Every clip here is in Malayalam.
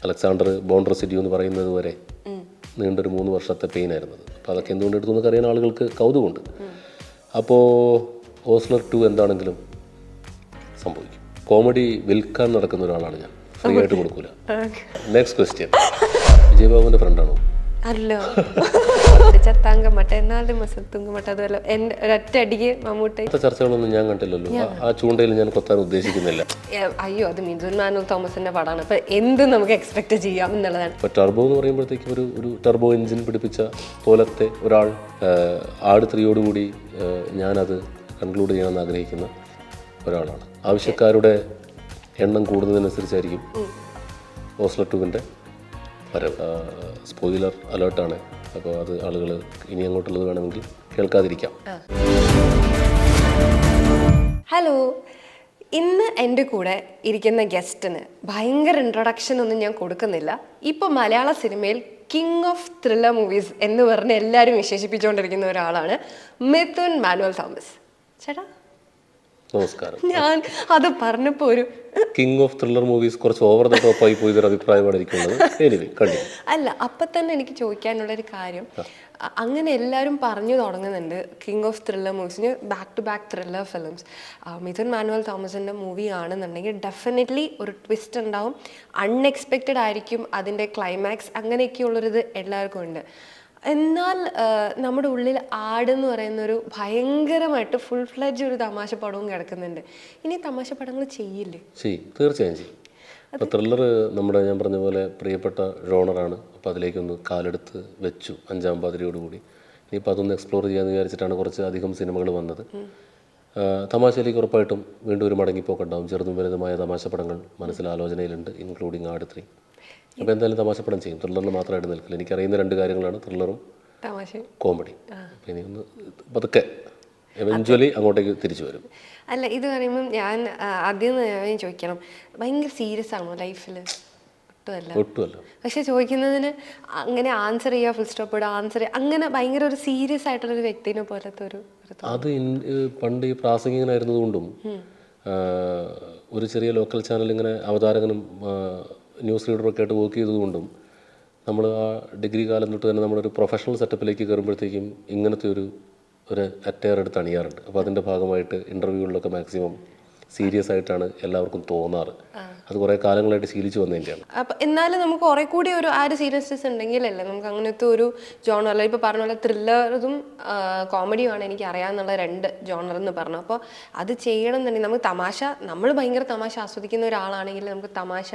അലക്സാണ്ടർ ബോൺ റെസിഡ്യൂ എന്ന് പറയുന്നത് വരെ നീണ്ടൊരു 3 വർഷത്തെ പെയിൻ ആയിരുന്നത്. അപ്പോൾ അതൊക്കെ എന്തുകൊണ്ട് എടുത്തു എന്നൊക്കെ അറിയാൻ ആളുകൾക്ക് കൗതുകമുണ്ട്. അപ്പോൾ ഓസ്ലർ 2 എന്താണെങ്കിലും സംഭവിക്കും. കോമഡി വിൽക്കാൻ നടക്കുന്ന ഒരാളാണ് ഞാൻ, ഫ്രീ ആയിട്ട് കൊടുക്കൂല. നെക്സ്റ്റ് ക്വസ്റ്റ്യൻ, വിജയബാബുവിൻ്റെ ഫ്രണ്ടാണോ? അല്ലോ ചത്താങ്ക മട്ട എന്നാലും മസത്തുങ്ക മട്ട അതുപോലെ എൻ്റെ ഒരൊറ്റ അടിക്ക് മമ്മൂട്ടി. ചർച്ചകളൊന്നും ഞാൻ കണ്ടില്ലല്ലോ. ആ ചൂണ്ടയിൽ ഞാൻ കൊത്താൻ ഉദ്ദേശിക്കുന്നില്ല. അയ്യോ, അത് മിഥുൻ മാനുവൽ തോമസിന്റെ പടമാണ്. അപ്പൊ എന്ത് നമുക്ക് എക്സ്പെക്ട് ചെയ്യാം എന്നുള്ളതാണ്. ഇപ്പൊ ടർബോ എന്ന് പറയുമ്പോഴത്തേക്കും ഒരു ടർബോ എഞ്ചിൻ പിടിപ്പിച്ച പോലത്തെ ഒരാൾ ആട് 3യോടുകൂടി ഞാനത് കൺക്ലൂഡ് ചെയ്യണമെന്ന് ആഗ്രഹിക്കുന്ന ഒരാളാണ്. ആവശ്യക്കാരുടെ എണ്ണം കൂടുന്നതിനനുസരിച്ചായിരിക്കും ഓസ്ലർ 2വിൻ്റെ സ്പോയിലർ അലേർട്ടാണ്. അപ്പോൾ അത് ആളുകൾ ഇനി അങ്ങോട്ടുള്ളത് വേണമെങ്കിൽ കേൾക്കാതിരിക്കാം. ഹലോ, ഇന്ന് എൻ്റെ കൂടെ ഇരിക്കുന്ന ഗസ്റ്റിന് ഭയങ്കര ഇൻട്രൊഡക്ഷൻ ഒന്നും ഞാൻ കൊടുക്കുന്നില്ല. ഇപ്പോൾ മലയാള സിനിമയിൽ കിങ് ഓഫ് ത്രില്ലർ മൂവീസ് എന്ന് പറഞ്ഞ് എല്ലാവരും വിശേഷിപ്പിച്ചുകൊണ്ടിരിക്കുന്ന ഒരാളാണ് മിഥുൻ മാനുവൽ തോമസ്. ചേട്ടാ നമസ്കാരം. ഞാൻ അത് പറഞ്ഞപ്പോൾ ഒരു കിങ് ഓഫ് ത്രില്ലർ മൂവീസ് കുറച്ച് ഓവർ ദ ടോപ്പ് ആയി പോയതൊരു അഭിപ്രായമാണ് എനിക്കുള്ളത്. അല്ല, അപ്പം തന്നെ എനിക്ക് ചോദിക്കാനുള്ളൊരു കാര്യം, അങ്ങനെ എല്ലാവരും പറഞ്ഞു തുടങ്ങുന്നുണ്ട് കിങ് ഓഫ് ത്രില്ലർ മൂവീസിന്, back to back thriller films. Mithun Manuel തോമസിൻ്റെ മൂവി ആണെന്നുണ്ടെങ്കിൽ ഡെഫിനറ്റ്ലി ഒരു ട്വിസ്റ്റ് ഉണ്ടാവും, അൺഎക്സ്പെക്റ്റഡ് ആയിരിക്കും അതിൻ്റെ ക്ലൈമാക്സ്, അങ്ങനെയൊക്കെയുള്ളൊരിത് എല്ലാവർക്കും ഉണ്ട്. എന്നാൽ നമ്മുടെ ഉള്ളിൽ ആടെന്ന് പറയുന്നൊരു ഭയങ്കരമായിട്ട് ഫുൾ ഫ്ലെഡ്ജ് ഒരു തമാശ പടവും കിടക്കുന്നുണ്ട്. ഇനി തമാശ പടങ്ങൾ ചെയ്യില്ലേ? തീർച്ചയായും ചെയ്യും. അപ്പോൾ ത്രില്ലർ നമ്മുടെ ഞാൻ പറഞ്ഞ പോലെ പ്രിയപ്പെട്ട ജോണറാണ്. അപ്പോൾ അതിലേക്കൊന്ന് കാലെടുത്ത് വെച്ചു 5-ാം പാതിരിയോടുകൂടി. ഇനിയിപ്പോൾ അതൊന്ന് എക്സ്പ്ലോർ ചെയ്യാമെന്ന് വിചാരിച്ചിട്ടാണ് കുറച്ച് അധികം സിനിമകൾ വന്നത്. തമാശയിലേക്ക് ഉറപ്പായിട്ടും വീണ്ടും ഒരു മടങ്ങിപ്പോക്കുണ്ടാവും. ചെറുതും വലുതുമായ തമാശ പടങ്ങൾ മനസ്സിൽ ആലോചനയിലുണ്ട്, ഇൻക്ലൂഡിങ് ആട് 3. അപ്പോൾ എന്തായാലും തമാശപ്പടം ചെയ്യും. ത്രില്ലറിന് മാത്രമായിട്ട് നിൽക്കില്ല. എനിക്കറിയുന്ന 2 കാര്യങ്ങളാണ് ത്രില്ലറും കോമഡി. ഇനി ഒന്ന് പതുക്കെ എവഞ്ച്വലി അങ്ങോട്ടേക്ക് തിരിച്ചു വരും. അല്ല, ഇത് പറയുമ്പം ഞാൻ ആദ്യം ഞാൻ ചോദിക്കണം, ഭയങ്കര സീരിയസ് ആണോ ലൈഫിൽ? ഒട്ടുമല്ല. പക്ഷെ ചോദിക്കുന്നതിന് അങ്ങനെ ആൻസർ ചെയ്യുക, ഫുൾ സ്റ്റോപ്പ് ഇടുക, ആൻസർ ചെയ്യുക, അങ്ങനെ ഭയങ്കര ഒരു സീരിയസ് ആയിട്ടുള്ളൊരു വ്യക്തിനെ പോലത്തെ ഒരു അത് പണ്ട് ഈ പ്രാസംഗികനായിരുന്നതുകൊണ്ടും ഒരു ചെറിയ ലോക്കൽ ചാനൽ ഇങ്ങനെ അവതാരകനും ന്യൂസ് റീഡറൊക്കെ ആയിട്ട് വർക്ക് ചെയ്തതുകൊണ്ടും നമ്മൾ ആ ഡിഗ്രി കാലം തൊട്ട് തന്നെ നമ്മളൊരു പ്രൊഫഷണൽ സെറ്റപ്പിലേക്ക് കയറുമ്പോഴത്തേക്കും ഇങ്ങനത്തെ ഒരു അറ്റയർ എടുത്ത് അണിയാറുണ്ട്. അപ്പോൾ അതിൻ്റെ ഭാഗമായിട്ട് ഇൻ്റർവ്യൂകളിലൊക്കെ മാക്സിമം സീരിയസ് ആയിട്ടാണ് എല്ലാവർക്കും തോന്നാറ്. അത് കുറേ കാലങ്ങളായിട്ട് ശീലിച്ചു വന്നതിൻ്റെയാണ്. അപ്പം എന്നാലും നമുക്ക് കുറേ കൂടി ഒരു ആ ഒരു സീരിയസ്നെസ് ഉണ്ടെങ്കിലല്ലേ നമുക്ക് അങ്ങനത്തെ ഒരു ജോണർ, അല്ല ഇപ്പോൾ പറഞ്ഞ പോലെ ത്രില്ലറും കോമഡിയുമാണ് എനിക്ക് അറിയാമെന്നുള്ള 2 ജോണർ എന്ന് പറഞ്ഞു. അപ്പോൾ അത് ചെയ്യണം എന്നുണ്ടെങ്കിൽ നമുക്ക് തമാശ, നമ്മൾ ഭയങ്കര തമാശ ആസ്വദിക്കുന്ന ഒരാളാണെങ്കിൽ നമുക്ക് തമാശ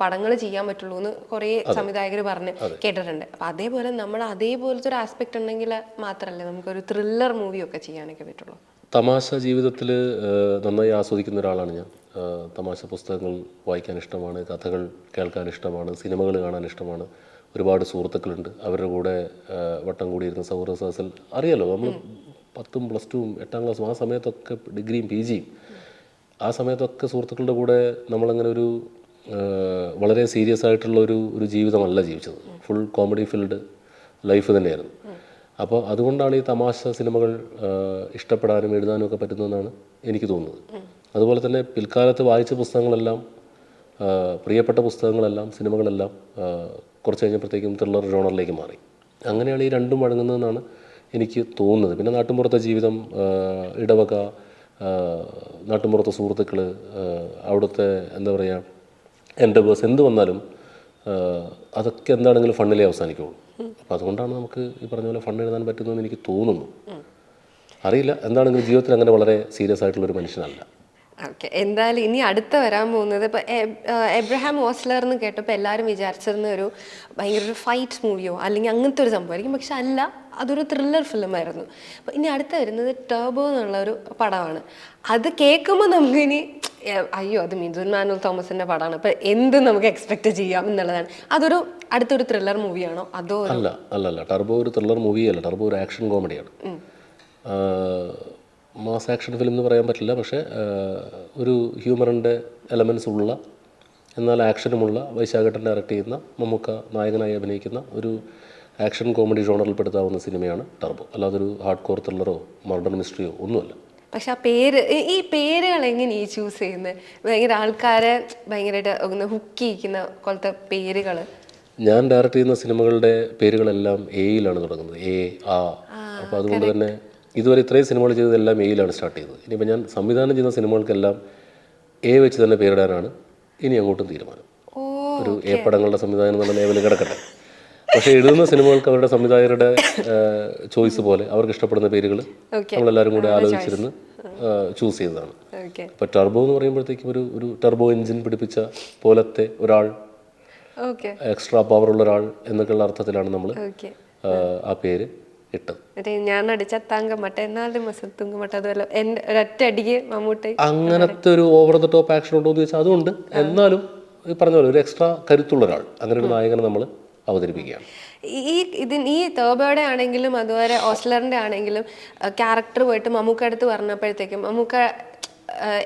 പടങ്ങൾ ചെയ്യാൻ പറ്റുള്ളൂ എന്ന് കുറേ സംവിധായകർ പറഞ്ഞ് കേട്ടിട്ടുണ്ട്. അപ്പം അതേപോലെ നമ്മൾ അതേപോലത്തെ ഒരു ആസ്പെക്ട് ഉണ്ടെങ്കിൽ മാത്രമല്ലേ നമുക്കൊരു ത്രില്ലർ മൂവിയൊക്കെ ചെയ്യാനൊക്കെ പറ്റുള്ളൂ. തമാശ ജീവിതത്തിൽ നന്നായി ആസ്വദിക്കുന്ന ഒരാളാണ് ഞാൻ. തമാശ പുസ്തകങ്ങൾ വായിക്കാൻ ഇഷ്ടമാണ്, കഥകൾ കേൾക്കാൻ ഇഷ്ടമാണ്, സിനിമകൾ കാണാൻ ഇഷ്ടമാണ്. ഒരുപാട് സുഹൃത്തുക്കളുണ്ട്. അവരുടെ കൂടെ വട്ടം കൂടിയിരുന്ന സൗഹൃദ സദസ്സിൽ അറിയാലോ, നമ്മൾ 10ഉം +2ഉം 8ാം ക്ലാസ്സും ആ സമയത്തൊക്കെ ഡിഗ്രിയും PGയും ആ സമയത്തൊക്കെ സുഹൃത്തുക്കളുടെ കൂടെ നമ്മളങ്ങനെ ഒരു വളരെ സീരിയസ് ആയിട്ടുള്ള ഒരു ജീവിതമല്ല ജീവിച്ചത്. ഫുൾ കോമഡി ഫീൽഡ് ലൈഫ് തന്നെയായിരുന്നു. അപ്പോൾ അതുകൊണ്ടാണ് ഈ തമാശ സിനിമകൾ ഇഷ്ടപ്പെടാനും എഴുതാനും ഒക്കെ പറ്റുന്നതെന്നാണ് എനിക്ക് തോന്നുന്നത്. അതുപോലെ തന്നെ പിൽക്കാലത്ത് വായിച്ച പുസ്തകങ്ങളെല്ലാം, പ്രിയപ്പെട്ട പുസ്തകങ്ങളെല്ലാം, സിനിമകളെല്ലാം കുറച്ച് കഴിഞ്ഞപ്പോഴത്തേക്കും ത്രില്ലർ ജോണറിലേക്ക് മാറി. അങ്ങനെയാണ് ഈ 2ഉം അടങ്ങുന്നതെന്നാണ് എനിക്ക് തോന്നുന്നത്. പിന്നെ നാട്ടുമ്പുറത്തെ ജീവിതം, ഇടവക, നാട്ടുമ്പുറത്തെ സുഹൃത്തുക്കൾ, അവിടുത്തെ എന്താ പറയുക എൻഡവേഴ്സ്, എന്ത് വന്നാലും അതൊക്കെ എന്താണെങ്കിലും ഫണ്ണിലേ അവസാനിക്കുള്ളൂ. അപ്പോൾ അതുകൊണ്ടാണ് നമുക്ക് ഈ പറഞ്ഞ പോലെ ഫണ്ട് എഴുതാൻ പറ്റുന്നതെന്ന് എനിക്ക് തോന്നുന്നു. അറിയില്ല, എന്താണെങ്കിലും ജീവിതത്തിൽ അങ്ങനെ വളരെ സീരിയസ് ആയിട്ടുള്ളൊരു മനുഷ്യനല്ല. ഓക്കെ, എന്തായാലും ഇനി അടുത്ത വരാൻ പോകുന്നത് ഇപ്പോൾ എബ്രഹാം ഓസ്ലർ എന്ന് കേട്ടപ്പോൾ എല്ലാവരും വിചാരിച്ചിരുന്ന ഒരു ഭയങ്കര ഒരു ഫൈറ്റ് മൂവിയോ അല്ലെങ്കിൽ അങ്ങനത്തെ ഒരു സംഭവമായിരിക്കും. പക്ഷെ അല്ല, അതൊരു ത്രില്ലർ ഫിലിമായിരുന്നു. അപ്പോൾ ഇനി അടുത്ത വരുന്നത് ടർബോ എന്നുള്ളൊരു പടമാണ്. അത് കേൾക്കുമ്പോൾ നമുക്കിനി അയ്യോ, അത് മിഥുൻ മാനുവൽ തോമസിൻ്റെ പടമാണ്, അപ്പോൾ എന്ത് നമുക്ക് എക്സ്പെക്ട് ചെയ്യാം എന്നുള്ളതാണ്. അതൊരു അടുത്തൊരു ത്രില്ലർ മൂവിയാണോ അതോ? അല്ല, ടർബോ ഒരു ത്രില്ലർ മൂവിയല്ല. ടർബോ ഒരു ആക്ഷൻ കോമഡിയാണ്. മാസ് ആക്ഷൻ ഫിലിം എന്ന് പറയാൻ പറ്റില്ല, പക്ഷേ ഒരു ഹ്യൂമറിൻ്റെ എലമെൻസ് ഉള്ള എന്നാൽ ആക്ഷനുമുള്ള, വൈശാഖേട്ടൻ ഡയറക്റ്റ് ചെയ്യുന്ന, മമ്മൂക്ക നായകനായി അഭിനയിക്കുന്ന ഒരു ആക്ഷൻ കോമഡി ജോണറിൽ പെടുത്താവുന്ന സിനിമയാണ് ടർബോ. അല്ലാതെ ഒരു ഹാർഡ് കോർ ത്രില്ലറോ മർഡർ മിസ്റ്ററിയോ ഒന്നുമല്ല. പക്ഷെ ആ പേര് ഈ പേരുകൾ എങ്ങനെയാ ചൂസ് ചെയ്യുന്നത്? ഭയങ്കര ആൾക്കാരെ ഭയങ്കരമായിട്ട് ഒന്ന് ഹുക്ക് ചെയ്യിക്കുന്ന പോലത്തെ പേരുകൾ. ഞാൻ ഡയറക്റ്റ് ചെയ്യുന്ന സിനിമകളുടെ പേരുകളെല്ലാം എയിലാണ് തുടങ്ങുന്നത്, എ, ആ. അപ്പോൾ അതുകൊണ്ട് തന്നെ ഇതുവരെ ഇത്രയും സിനിമകൾ ചെയ്തതെല്ലാം എയിലാണ് സ്റ്റാർട്ട് ചെയ്തത്. ഇനിയിപ്പോൾ ഞാൻ സംവിധാനം ചെയ്യുന്ന സിനിമകൾക്കെല്ലാം എ വെച്ച് തന്നെ പേരിടാനാണ് ഇനി അങ്ങോട്ടും തീരുമാനം. ഒരു എ പടങ്ങളുടെ സംവിധാനം എന്നുള്ള ലെവലിൽ കിടക്കട്ടെ. പക്ഷേ എഴുതുന്ന സിനിമകൾക്ക് അവരുടെ സംവിധായകരുടെ ചോയ്സ് പോലെ അവർക്ക് ഇഷ്ടപ്പെടുന്ന പേരുകൾ നമ്മളെല്ലാവരും കൂടെ ആലോചിച്ചിരുന്ന് ചൂസ് ചെയ്തതാണ്. ഇപ്പോൾ ടർബോ എന്ന് പറയുമ്പോഴത്തേക്കും ഒരു ടർബോ എഞ്ചിൻ പിടിപ്പിച്ച പോലത്തെ ഒരാൾ, എക്സ്ട്രാ പവറുള്ള ഒരാൾ എന്നൊക്കെയുള്ള അർത്ഥത്തിലാണ് നമ്മൾ ആ പേര് ഇട്ടത്. ഞാൻ അടിച്ച താങ്കമട്ട എന്നാലും മസത്തുങ്കമട്ട അതുപോലെ ഒരൊറ്റ അടിക്ക് മമ്മൂട്ടി അങ്ങനത്തെ ഒരു ഓവർ ദ ടോപ്പ് ആക്ഷൻ ഉണ്ടോ എന്ന് ചോദിച്ചാൽ അതുകൊണ്ട്. എന്നാലും ഈ പറഞ്ഞ പോലെ ഒരു എക്സ്ട്രാ കരുത്തുള്ള ഒരാൾ, അങ്ങനെ ഒരു നായകനെ നമ്മൾ അവതരിപ്പിക്കുകയാണ്. ഈ ടർബോയുടെ ആണെങ്കിലും അതുപോലെ ഓസ്ലറിന്റെ ആണെങ്കിലും ക്യാരക്ടർ പോയിട്ട് മമ്മൂക്ക അടുത്ത് പറഞ്ഞപ്പോഴത്തേക്കും മമ്മൂക്ക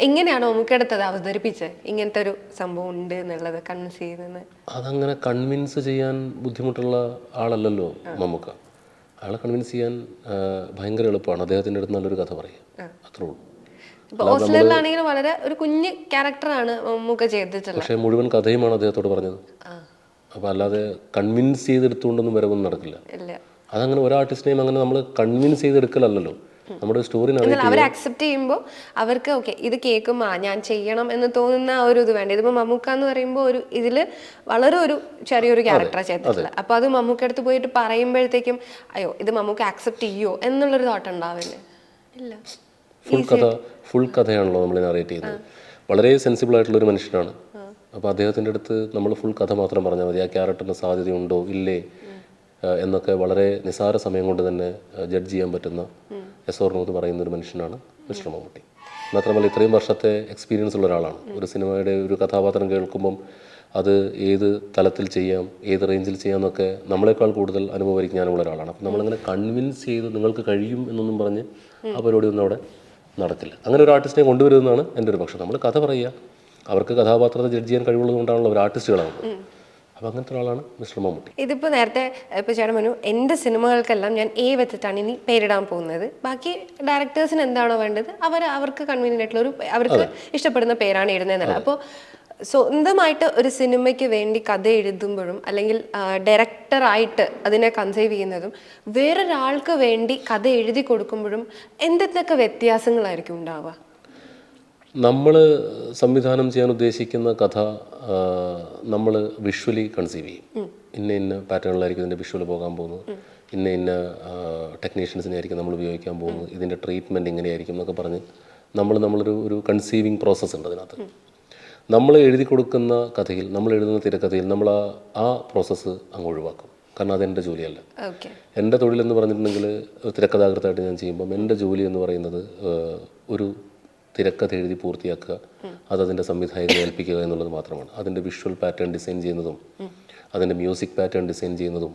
എങ്ങനെയാണോ മമ്മൂക്കടുത്ത് അത് അവതരിപ്പിച്ചത് ഇങ്ങനത്തെ ഒരു സംഭവം ഉണ്ട് എന്നുള്ളത് കൺവിൻസ് ചെയ്യുന്നത്? അതങ്ങനെ കൺവിൻസ് ചെയ്യാൻ ബുദ്ധിമുട്ടുള്ള ആളല്ലല്ലോ മമ്മൂക്ക. അയാളെ കൺവിൻസ് ചെയ്യാൻ ഭയങ്കര എളുപ്പമാണ്. അദ്ദേഹത്തിൻ്റെ അടുത്ത് നല്ലൊരു കഥ പറയുക, അത്രേ ഉള്ളൂ. ഇപ്പോൾ ഓസ്ലറിലാണെങ്കിലും വളരെ ഒരു കുഞ്ഞ് ക്യാരക്ടറാണ് മമ്മൂക്ക ചെയ്തിട്ടുള്ളത്, പക്ഷേ മുഴുവൻ കഥയുമാണ് അദ്ദേഹത്തോട് പറഞ്ഞത്. അപ്പോൾ അല്ലാതെ കൺവിൻസ് ചെയ്തെടുത്തുകൊണ്ടൊന്നും വരവൊന്നും നടക്കില്ല. അതങ്ങനെ ഒരു ആർട്ടിസ്റ്റിനെയും അങ്ങനെ നമ്മൾ കൺവിൻസ് ചെയ്തെടുക്കലല്ലോ. നമ്മുടെ സ്റ്റോറി അവർ അക്സെപ്റ്റ് ചെയ്യുമ്പോൾ അവർക്ക് ഓക്കെ ഇത് കേൾക്കുമ്പോൾ ഞാൻ ചെയ്യണം എന്ന് തോന്നുന്ന ആ ഒരു ഇത് വേണ്ട. ഇതിപ്പോൾ മമ്മൂക്ക എന്ന് പറയുമ്പോൾ ഒരു ഇതിൽ വളരെ ഒരു ചെറിയൊരു ക്യാരക്ടറാണ് ചെയ്തിട്ടുള്ളത്. അപ്പോൾ അത് മമ്മൂക്ക അടുത്ത് പോയിട്ട് പറയുമ്പോഴത്തേക്കും അയ്യോ ഇത് മമ്മൂക്ക ആക്സെപ്റ്റ് ചെയ്യോ എന്നുള്ളൊരു തോട്ട് ഉണ്ടാവില്ലേ? ഇല്ല, ഫുൾ കഥയാണല്ലോ നമ്മൾ നറേറ്റ് ചെയ്യുന്നത്. വളരെ സെൻസിബിൾ ആയിട്ടുള്ളൊരു മനുഷ്യനാണ്. അപ്പോൾ അദ്ദേഹത്തിൻ്റെ അടുത്ത് നമ്മൾ ഫുൾ കഥ മാത്രം പറഞ്ഞാൽ മതി. ആ ക്യാരക്ടറിന് സാധ്യതയുണ്ടോ ഇല്ലേ എന്നൊക്കെ വളരെ നിസാര സമയം കൊണ്ട് തന്നെ ജഡ്ജ് ചെയ്യാൻ പറ്റുന്ന എസ് ഓർ നോ എന്ന് പറയുന്ന ഒരു മനുഷ്യനാണ് മിസ്റ്റർ മമ്മൂട്ടി. മാത്രമല്ല ഇത്രയും വർഷത്തെ എക്സ്പീരിയൻസ് ഉള്ള ഒരാളാണ്. ഒരു സിനിമയുടെ ഒരു കഥാപാത്രം കേൾക്കുമ്പം അത് ഏത് തലത്തിൽ ചെയ്യാം, ഏത് റേഞ്ചിൽ ചെയ്യാം എന്നൊക്കെ നമ്മളെക്കാൾ കൂടുതൽ അനുഭവപരിജ്ഞാനമുള്ള ഒരാളാണ്. അപ്പം നമ്മളിങ്ങനെ കൺവിൻസ് ചെയ്ത് നിങ്ങൾക്ക് കഴിയും എന്നൊന്നും പറഞ്ഞ് ആ പരിപാടിയൊന്നും അവിടെ നടക്കില്ല. അങ്ങനെ ഒരു ആർട്ടിസ്റ്റിനെ കൊണ്ടുവരുന്നതാണ് എൻ്റെ ഒരു പക്ഷം. നമ്മൾ കഥ പറയുക, അവർക്ക് കഥാപാത്രത്തെ ജഡ്ജ് ചെയ്യാൻ കഴിവുള്ളത് കൊണ്ടാണല്ലോ അവർ ആർട്ടിസ്റ്റുകളാണ്. അപ്പോൾ അങ്ങനത്തെ ഒരാളാണ് മിസ്റ്റർ മമ്മൂട്ടി. ഇതിപ്പോൾ നേരത്തെ ഇപ്പോൾ ചേട്ടൻ പറഞ്ഞു എൻ്റെ സിനിമകൾക്കെല്ലാം ഞാൻ എ വെച്ചിട്ടാണ് ഇനി പേരിടാൻ പോകുന്നത്. ബാക്കി ഡയറക്ടേഴ്സിന് എന്താണോ വേണ്ടത് അവർക്ക് കൺവീനിയൻ്റ് ആയിട്ടുള്ള അവർക്ക് ഇഷ്ടപ്പെടുന്ന പേരാണ് ഇടുന്നതെന്നല്ല. അപ്പോൾ സ്വന്തമായിട്ട് ഒരു സിനിമയ്ക്ക് വേണ്ടി കഥ എഴുതുമ്പോഴും അല്ലെങ്കിൽ ഡയറക്ടറായിട്ട് അതിനെ കൺസീവ് ചെയ്യുന്നതും വേറൊരാൾക്ക് വേണ്ടി കഥ എഴുതി കൊടുക്കുമ്പോഴും എന്തൊക്കെ വ്യത്യാസങ്ങളായിരിക്കും ഉണ്ടാവുക? നമ്മൾ സംവിധാനം ചെയ്യാൻ ഉദ്ദേശിക്കുന്ന കഥ നമ്മൾ വിഷ്വലി കൺസീവ് ചെയ്യും. ഇന്ന പാറ്റേണിലായിരിക്കും ഇതിൻ്റെ വിഷ്വൽ പോകാൻ പോകുന്നത്, ഇന്ന ടെക്നീഷ്യൻസിനെ ആയിരിക്കും നമ്മൾ ഉപയോഗിക്കാൻ പോകുന്നത്, ഇതിൻ്റെ ട്രീറ്റ്മെൻറ്റ് ഇങ്ങനെയായിരിക്കും എന്നൊക്കെ പറഞ്ഞ് നമ്മളൊരു കൺസീവിങ് പ്രോസസ്സ് ഉണ്ട് അതിനകത്ത്. നമ്മൾ എഴുതി കൊടുക്കുന്ന കഥയിൽ, നമ്മൾ എഴുതുന്ന തിരക്കഥയിൽ നമ്മൾ ആ പ്രോസസ്സ് അങ്ങ് ഒഴിവാക്കും. കാരണം അതെൻ്റെ ജോലിയല്ല. എൻ്റെ തൊഴിലെന്ന് പറഞ്ഞിട്ടുണ്ടെങ്കിൽ തിരക്കഥാകൃത്തായിട്ട് ഞാൻ ചെയ്യുമ്പം എൻ്റെ ജോലി എന്ന് പറയുന്നത് ഒരു തിരക്കഥ എഴുതി പൂർത്തിയാക്കുക, അതതിൻ്റെ സംവിധായകനെ ഏൽപ്പിക്കുക എന്നുള്ളത് മാത്രമാണ്. അതിൻ്റെ വിഷ്വൽ പാറ്റേൺ ഡിസൈൻ ചെയ്യുന്നതും അതിൻ്റെ മ്യൂസിക് പാറ്റേൺ ഡിസൈൻ ചെയ്യുന്നതും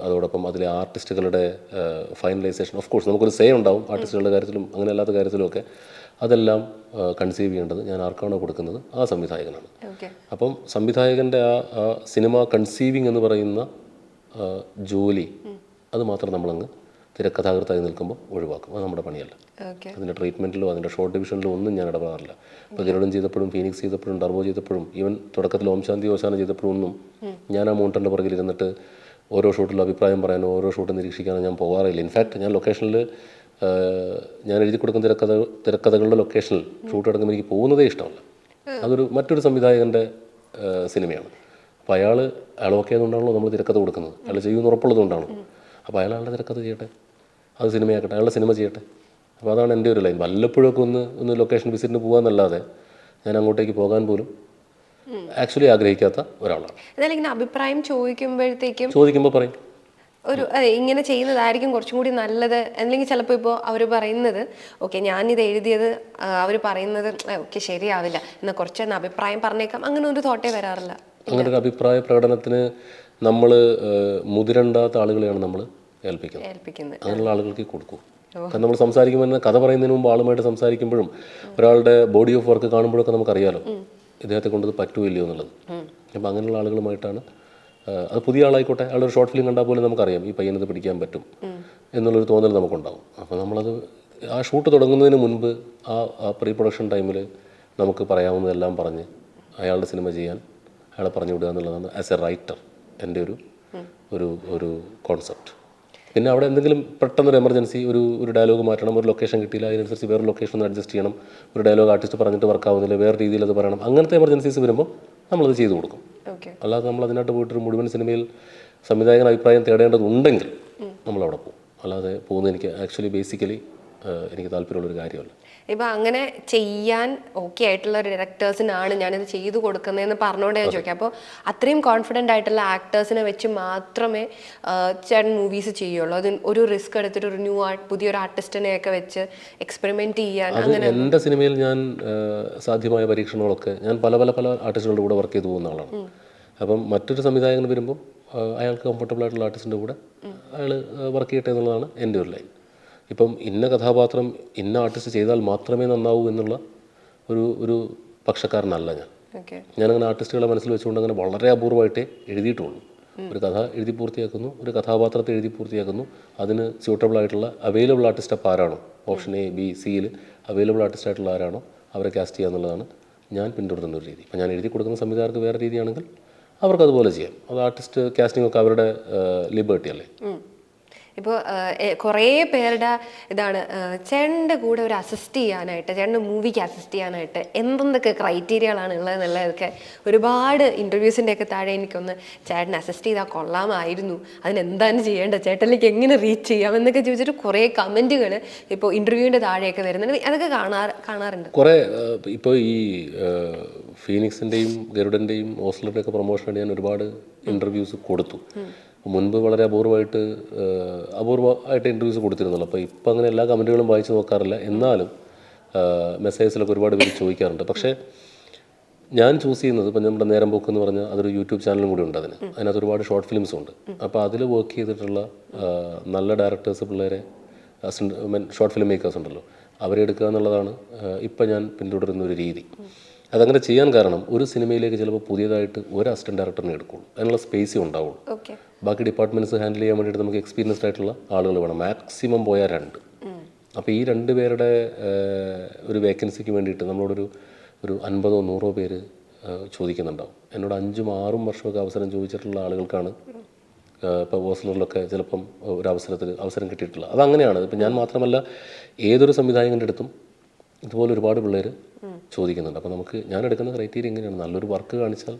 അതോടൊപ്പം അതിലെ ആർട്ടിസ്റ്റുകളുടെ ഫൈനലൈസേഷൻ, ഓഫ് കോഴ്സ് നമുക്കൊരു സേ ഉണ്ടാവും ആർട്ടിസ്റ്റുകളുടെ കാര്യത്തിലും അങ്ങനെ അല്ലാത്ത കാര്യത്തിലുമൊക്കെ. അതെല്ലാം കൺസീവ് ചെയ്യേണ്ടത് ഞാൻ ആർക്കാണോ കൊടുക്കുന്നത് ആ സംവിധായകനാണ്. അപ്പം സംവിധായകൻ്റെ ആ സിനിമ കൺസീവിങ് എന്ന് പറയുന്ന ജോലി അത് മാത്രം നമ്മളങ്ങ് തിരക്കഥാകൃത്തായി നിൽക്കുമ്പോൾ ഒഴിവാക്കും. അത് നമ്മുടെ പണിയല്ല. അതിൻ്റെ ട്രീറ്റ്മെൻറ്റിലോ അതിൻ്റെ ഷോർട്ട് ഡിവിഷനിലോ ഒന്നും ഞാൻ ഇടപെടാറില്ല. ഇപ്പോൾ ഗരുഡൻ ചെയ്തപ്പോഴും ഫീനിക്സ് ചെയ്തപ്പോഴും ടർബോ ചെയ്തപ്പോഴും ഈവൻ തുടക്കത്തിൽ ഓം ശാന്തി ഓശാന ചെയ്തപ്പോഴും ഒന്നും ഞാൻ ആ മോണിറ്ററിൻ്റെ പുറകിൽ ഇരുന്നിട്ട് ഓരോ ഷോട്ടിലും അഭിപ്രായം പറയാനോ ഓരോ ഷോട്ട് നിരീക്ഷിക്കാനോ ഞാൻ പോകാറില്ല. ഇൻഫാക്ട് ഞാൻ ലൊക്കേഷനിൽ ഞാൻ എഴുതി കൊടുക്കുന്ന തിരക്കഥകളുടെ ലൊക്കേഷനിൽ ഷൂട്ട് എടുക്കുമ്പോൾ എനിക്ക് പോകുന്നതേ ഇഷ്ടമല്ല. അതൊരു മറ്റൊരു സംവിധായകൻ്റെ സിനിമയാണ്. അപ്പോൾ അയാൾ ഓക്കെ ആയതുകൊണ്ടാണല്ലോ നമ്മൾ തിരക്കഥ കൊടുക്കുന്നത്. അയാൾ ചെയ്യുമെന്ന് ഉറപ്പുള്ളതുകൊണ്ടാണ്. അപ്പോൾ അയാളുടെ തിരക്കഥ ചെയ്യട്ടെ, അത് സിനിമയാക്കട്ടെ, അയാളുടെ സിനിമ ചെയ്യട്ടെ. അപ്പോൾ അതാണ് എൻ്റെ ഒരു ലൈൻ. വല്ലപ്പോഴൊക്കെ ഒന്ന് ലൊക്കേഷൻ വിസിറ്റിന് പോകാമെന്നല്ലാതെ ഞാൻ അങ്ങോട്ടേക്ക് പോകാൻ പോലും ആക്ച്വലി ആഗ്രഹിക്കാത്ത ഒരാളാണ്. ഇങ്ങനെ അഭിപ്രായം ചോദിക്കുമ്പോൾ പറയും ഒരു ഇങ്ങനെ ചെയ്യുന്നതായിരിക്കും കുറച്ചും കൂടി നല്ലത്. അല്ലെങ്കിൽ ചിലപ്പോൾ ഇപ്പോൾ അവർ പറയുന്നത് ഓക്കെ ഞാനിത് എഴുതിയത് അവർ പറയുന്നത് ഓക്കെ ശരിയാവില്ല എന്നാൽ കുറച്ചൊന്ന് അഭിപ്രായം പറഞ്ഞേക്കാം, അങ്ങനെ ഒരു തോട്ടേ വരാറില്ല. അങ്ങനെ ഒരു അഭിപ്രായ പ്രകടനത്തിന് നമ്മൾ മുതിരണ്ടാത്ത ആളുകളെയാണ് നമ്മൾ ഏൽപ്പിക്കുന്നത്. അങ്ങനെയുള്ള ആളുകൾക്ക് കൊടുക്കും. കാരണം നമ്മൾ സംസാരിക്കുമ്പോൾ തന്നെ കഥ പറയുന്നതിന് മുമ്പ് ആളുമായിട്ട് സംസാരിക്കുമ്പോഴും ഒരാളുടെ ബോഡി ഓഫ് വർക്ക് കാണുമ്പോഴൊക്കെ നമുക്കറിയാലോ ഇദ്ദേഹത്തെ കൊണ്ടത് പറ്റുമില്ലയോ എന്നുള്ളത്. അപ്പോൾ അങ്ങനെയുള്ള ആളുകളുമായിട്ടാണ്, അത് പുതിയ ആളായിക്കോട്ടെ, അയാളൊരു ഷോർട്ട് ഫിലിം കണ്ടാൽ പോലും നമുക്കറിയാം ഈ പയ്യനത് പിടിക്കാൻ പറ്റും എന്നുള്ളൊരു തോന്നൽ നമുക്കുണ്ടാവും. അപ്പോൾ നമ്മളത് ആ ഷൂട്ട് തുടങ്ങുന്നതിന് മുൻപ് ആ പ്രീ പ്രൊഡക്ഷൻ ടൈമിൽ നമുക്ക് പറയാവുന്നതെല്ലാം പറഞ്ഞ് അയാളുടെ സിനിമ ചെയ്യാൻ അയാളെ പറഞ്ഞു വിടുക എന്നുള്ളതാണ് ആസ് എ റൈറ്റർ എൻ്റെ ഒരു ഒരു കോൺസെപ്റ്റ്. പിന്നെ അവിടെ എന്തെങ്കിലും പെട്ടെന്നൊരു എമർജൻസി, ഒരു ഡയലോഗ് മാറ്റണം, ഒരു ലൊക്കേഷൻ കിട്ടിയില്ല, അതിനനുസരിച്ച് വേറെ ലൊക്കേഷൻ ഒന്ന് അഡ്ജസ്റ്റ് ചെയ്യണം, ഒരു ഡയലോഗ് ആർട്ടിസ്റ്റ് പറഞ്ഞിട്ട് വർക്കാവുന്നില്ല, വേറെ രീതിയിൽ അത് പറയണം, അങ്ങനത്തെ എമർജൻസീസ് വരുമ്പോൾ നമ്മളത് ചെയ്തു കൊടുക്കും. അല്ലാതെ നമ്മൾ അതിനകത്ത് പോയിട്ടൊരു മുഴുവൻ സിനിമയിൽ സംവിധായകൻ അഭിപ്രായം തേടേണ്ടതുണ്ടെങ്കിൽ നമ്മളവിടെ പോകും. അല്ലാതെ പോകുന്നത് എനിക്ക് ആക്ച്വലി ബേസിക്കലി എനിക്ക് താല്പര്യമുള്ളൊരു കാര്യമല്ല. ഇപ്പം അങ്ങനെ ചെയ്യാൻ ഓക്കെ ആയിട്ടുള്ള ഒരു ഡയറക്ടേഴ്സിനാണ് ഞാനിത് ചെയ്തു കൊടുക്കുന്നതെന്ന് പറഞ്ഞുകൊണ്ട് ഞാൻ ചോദിക്കാം. അപ്പോൾ അത്രയും കോൺഫിഡൻ്റ് ആയിട്ടുള്ള ആക്ടേഴ്സിനെ വെച്ച് മാത്രമേ ചേട്ടൻ മൂവീസ് ചെയ്യുള്ളൂ? അത് ഒരു റിസ്ക് എടുത്തിട്ട് ഒരു പുതിയൊരു ആർട്ടിസ്റ്റിനെയൊക്കെ വെച്ച് എക്സ്പെരിമെൻറ്റ് ചെയ്യാൻ അങ്ങനെ? എൻ്റെ സിനിമയിൽ ഞാൻ സാധ്യമായ പരീക്ഷണങ്ങളൊക്കെ ഞാൻ പല ആർട്ടിസ്റ്റുകളുടെ കൂടെ വർക്ക് ചെയ്തു പോകുന്ന ആളാണ്. അപ്പം മറ്റൊരു സംവിധായകൻ വരുമ്പോൾ അയാൾക്ക് കംഫർട്ടബിൾ ആയിട്ടുള്ള ആർട്ടിസ്റ്റിൻ്റെ കൂടെ അയാൾ വർക്ക് ചെയ്യട്ടെ എന്നുള്ളതാണ് എൻ്റെ ഒരു ലൈൻ. ഇപ്പം ഇന്ന കഥാപാത്രം ഇന്ന ആർട്ടിസ്റ്റ് ചെയ്താൽ മാത്രമേ നന്നാവൂ എന്നുള്ള ഒരു പക്ഷക്കാരനല്ല ഞാൻ. ഞാനങ്ങനെ ആർട്ടിസ്റ്റുകളെ മനസ്സിൽ വെച്ചുകൊണ്ട് അങ്ങനെ വളരെ അപൂർവമായിട്ടേ എഴുതിയിട്ടുള്ളൂ. ഒരു കഥ എഴുതി പൂർത്തിയാക്കുന്നു, ഒരു കഥാപാത്രത്തെ എഴുതി പൂർത്തിയാക്കുന്നു, അതിന് സ്യൂട്ടബിൾ ആയിട്ടുള്ള അവൈലബിൾ ആർട്ടിസ്റ്റ് അപ്പോൾ ആരാണോ, ഓപ്ഷൻ എ ബി സിയിൽ അവൈലബിൾ ആർട്ടിസ്റ്റ് ആയിട്ടുള്ള ആരാണോ അവരെ കാസ്റ്റ് ചെയ്യുക എന്നുള്ളതാണ് ഞാൻ പിന്തുടരുന്ന ഒരു രീതി. ഇപ്പം ഞാൻ എഴുതി കൊടുക്കുന്ന സംവിധായകർക്ക് വേറെ രീതിയാണെങ്കിൽ അവർക്കതുപോലെ ചെയ്യാം. അത് ആർട്ടിസ്റ്റ് കാസ്റ്റിംഗ് ഒക്കെ അവരുടെ ലിബർട്ടി അല്ലേ. ഇപ്പോൾ കുറേ പേരുടെ ഇതാണ് ചേട്ടൻ്റെ കൂടെ ഒരു അസിസ്റ്റ് ചെയ്യാനായിട്ട്, ചേട്ടൻ്റെ മൂവിക്ക് അസിസ്റ്റ് ചെയ്യാനായിട്ട് എന്തൊക്കെ ക്രൈറ്റീരിയകളാണ് ഉള്ളതെന്നുള്ളതൊക്കെ ഒരുപാട് ഇൻ്റർവ്യൂസിൻ്റെ ഒക്കെ താഴെ എനിക്കൊന്ന് ചേട്ടൻ അസിസ്റ്റ് ചെയ്താൽ കൊള്ളാമായിരുന്നു, അതിനെന്താണ് ചെയ്യേണ്ടത്, ചേട്ടനിലേക്ക് എങ്ങനെ റീച്ച് ചെയ്യാം എന്നൊക്കെ ചോദിച്ചിട്ട് കുറേ കമൻറ്റുകൾ ഇപ്പോൾ ഇൻ്റർവ്യൂവിൻ്റെ താഴെയൊക്കെ വരുന്നുണ്ട്. അതൊക്കെ കാണാറുണ്ട്. കുറേ ഇപ്പോൾ ഈ ഫീനിക്സിൻ്റെയും ഗരുഡൻ്റെയും ഓസ്ലറിൻ്റെ ഒക്കെ പ്രൊമോഷനായിട്ട് ഞാൻ ഒരുപാട് ഇൻ്റർവ്യൂസ് കൊടുത്തു. മുൻപ് വളരെ അപൂർവമായിട്ട് ഇൻ്റർവ്യൂസ് കൊടുത്തിരുന്നുള്ളൂ. അപ്പോൾ ഇപ്പം അങ്ങനെ എല്ലാ കമൻറ്റുകളും വായിച്ച് നോക്കാറില്ല. എന്നാലും മെസ്സേജസിലൊക്കെ ഒരുപാട് പേര് ചോദിക്കാറുണ്ട്. പക്ഷേ ഞാൻ ചൂസ് ചെയ്യുന്നത് ഇപ്പം നമ്മുടെ നേരം പോക്ക് എന്ന് പറഞ്ഞാൽ അതൊരു യൂട്യൂബ് ചാനലും കൂടി ഉണ്ട്. അതിനകത്ത് ഒരുപാട് ഷോർട്ട് ഫിലിംസും ഉണ്ട്. അപ്പോൾ അതിൽ വർക്ക് ചെയ്തിട്ടുള്ള നല്ല ഡയറക്ടേഴ്സ്, പിള്ളേരെ, ഷോർട്ട് ഫിലിം മേക്കേഴ്സ് ഉണ്ടല്ലോ, അവരെ എടുക്കുക എന്നുള്ളതാണ് ഇപ്പം ഞാൻ പിന്തുടരുന്ന ഒരു രീതി. അതങ്ങനെ ചെയ്യാൻ കാരണം ഒരു സിനിമയിലേക്ക് ചിലപ്പോൾ പുതിയതായിട്ട് ഒരു അസിസ്റ്റൻറ്റ് ഡയറക്ടറിനെ എടുക്കുള്ളൂ, അതിനുള്ള സ്പേസേ ഉണ്ടാവുള്ളൂ. ബാക്കി ഡിപ്പാർട്ട്മെൻറ്റ്സ് ഹാൻഡിൽ ചെയ്യാൻ വേണ്ടിയിട്ട് നമുക്ക് എക്സ്പീരിയൻസ്ഡ് ആയിട്ടുള്ള ആളുകൾ വേണം. മാക്സിമം പോയാൽ 2. അപ്പോൾ ഈ 2 പേരുടെ ഒരു വേക്കൻസിക്ക് വേണ്ടിയിട്ട് നമ്മളോടൊരു 50 or 100 പേര് ചോദിക്കുന്നുണ്ടാവും. എന്നോട് 5 or 6 വർഷമൊക്കെ അവസരം ചോദിച്ചിട്ടുള്ള ആളുകൾക്കാണ് ഇപ്പോൾ ഓസ്ലറിലൊക്കെ ചിലപ്പം അവസരം കിട്ടിയിട്ടുള്ളത്. അതങ്ങനെയാണ്. ഇപ്പം ഞാൻ മാത്രമല്ല, ഏതൊരു സംവിധായകൻ്റെ അടുത്തും ഇതുപോലെ ഒരുപാട് പിള്ളേർ ചോദിക്കുന്നുണ്ട്. അപ്പോൾ ഞാൻ എടുക്കുന്ന ക്രൈറ്റീരിയ എങ്ങനെയാണ്, നല്ലൊരു വർക്ക് കാണിച്ചാൽ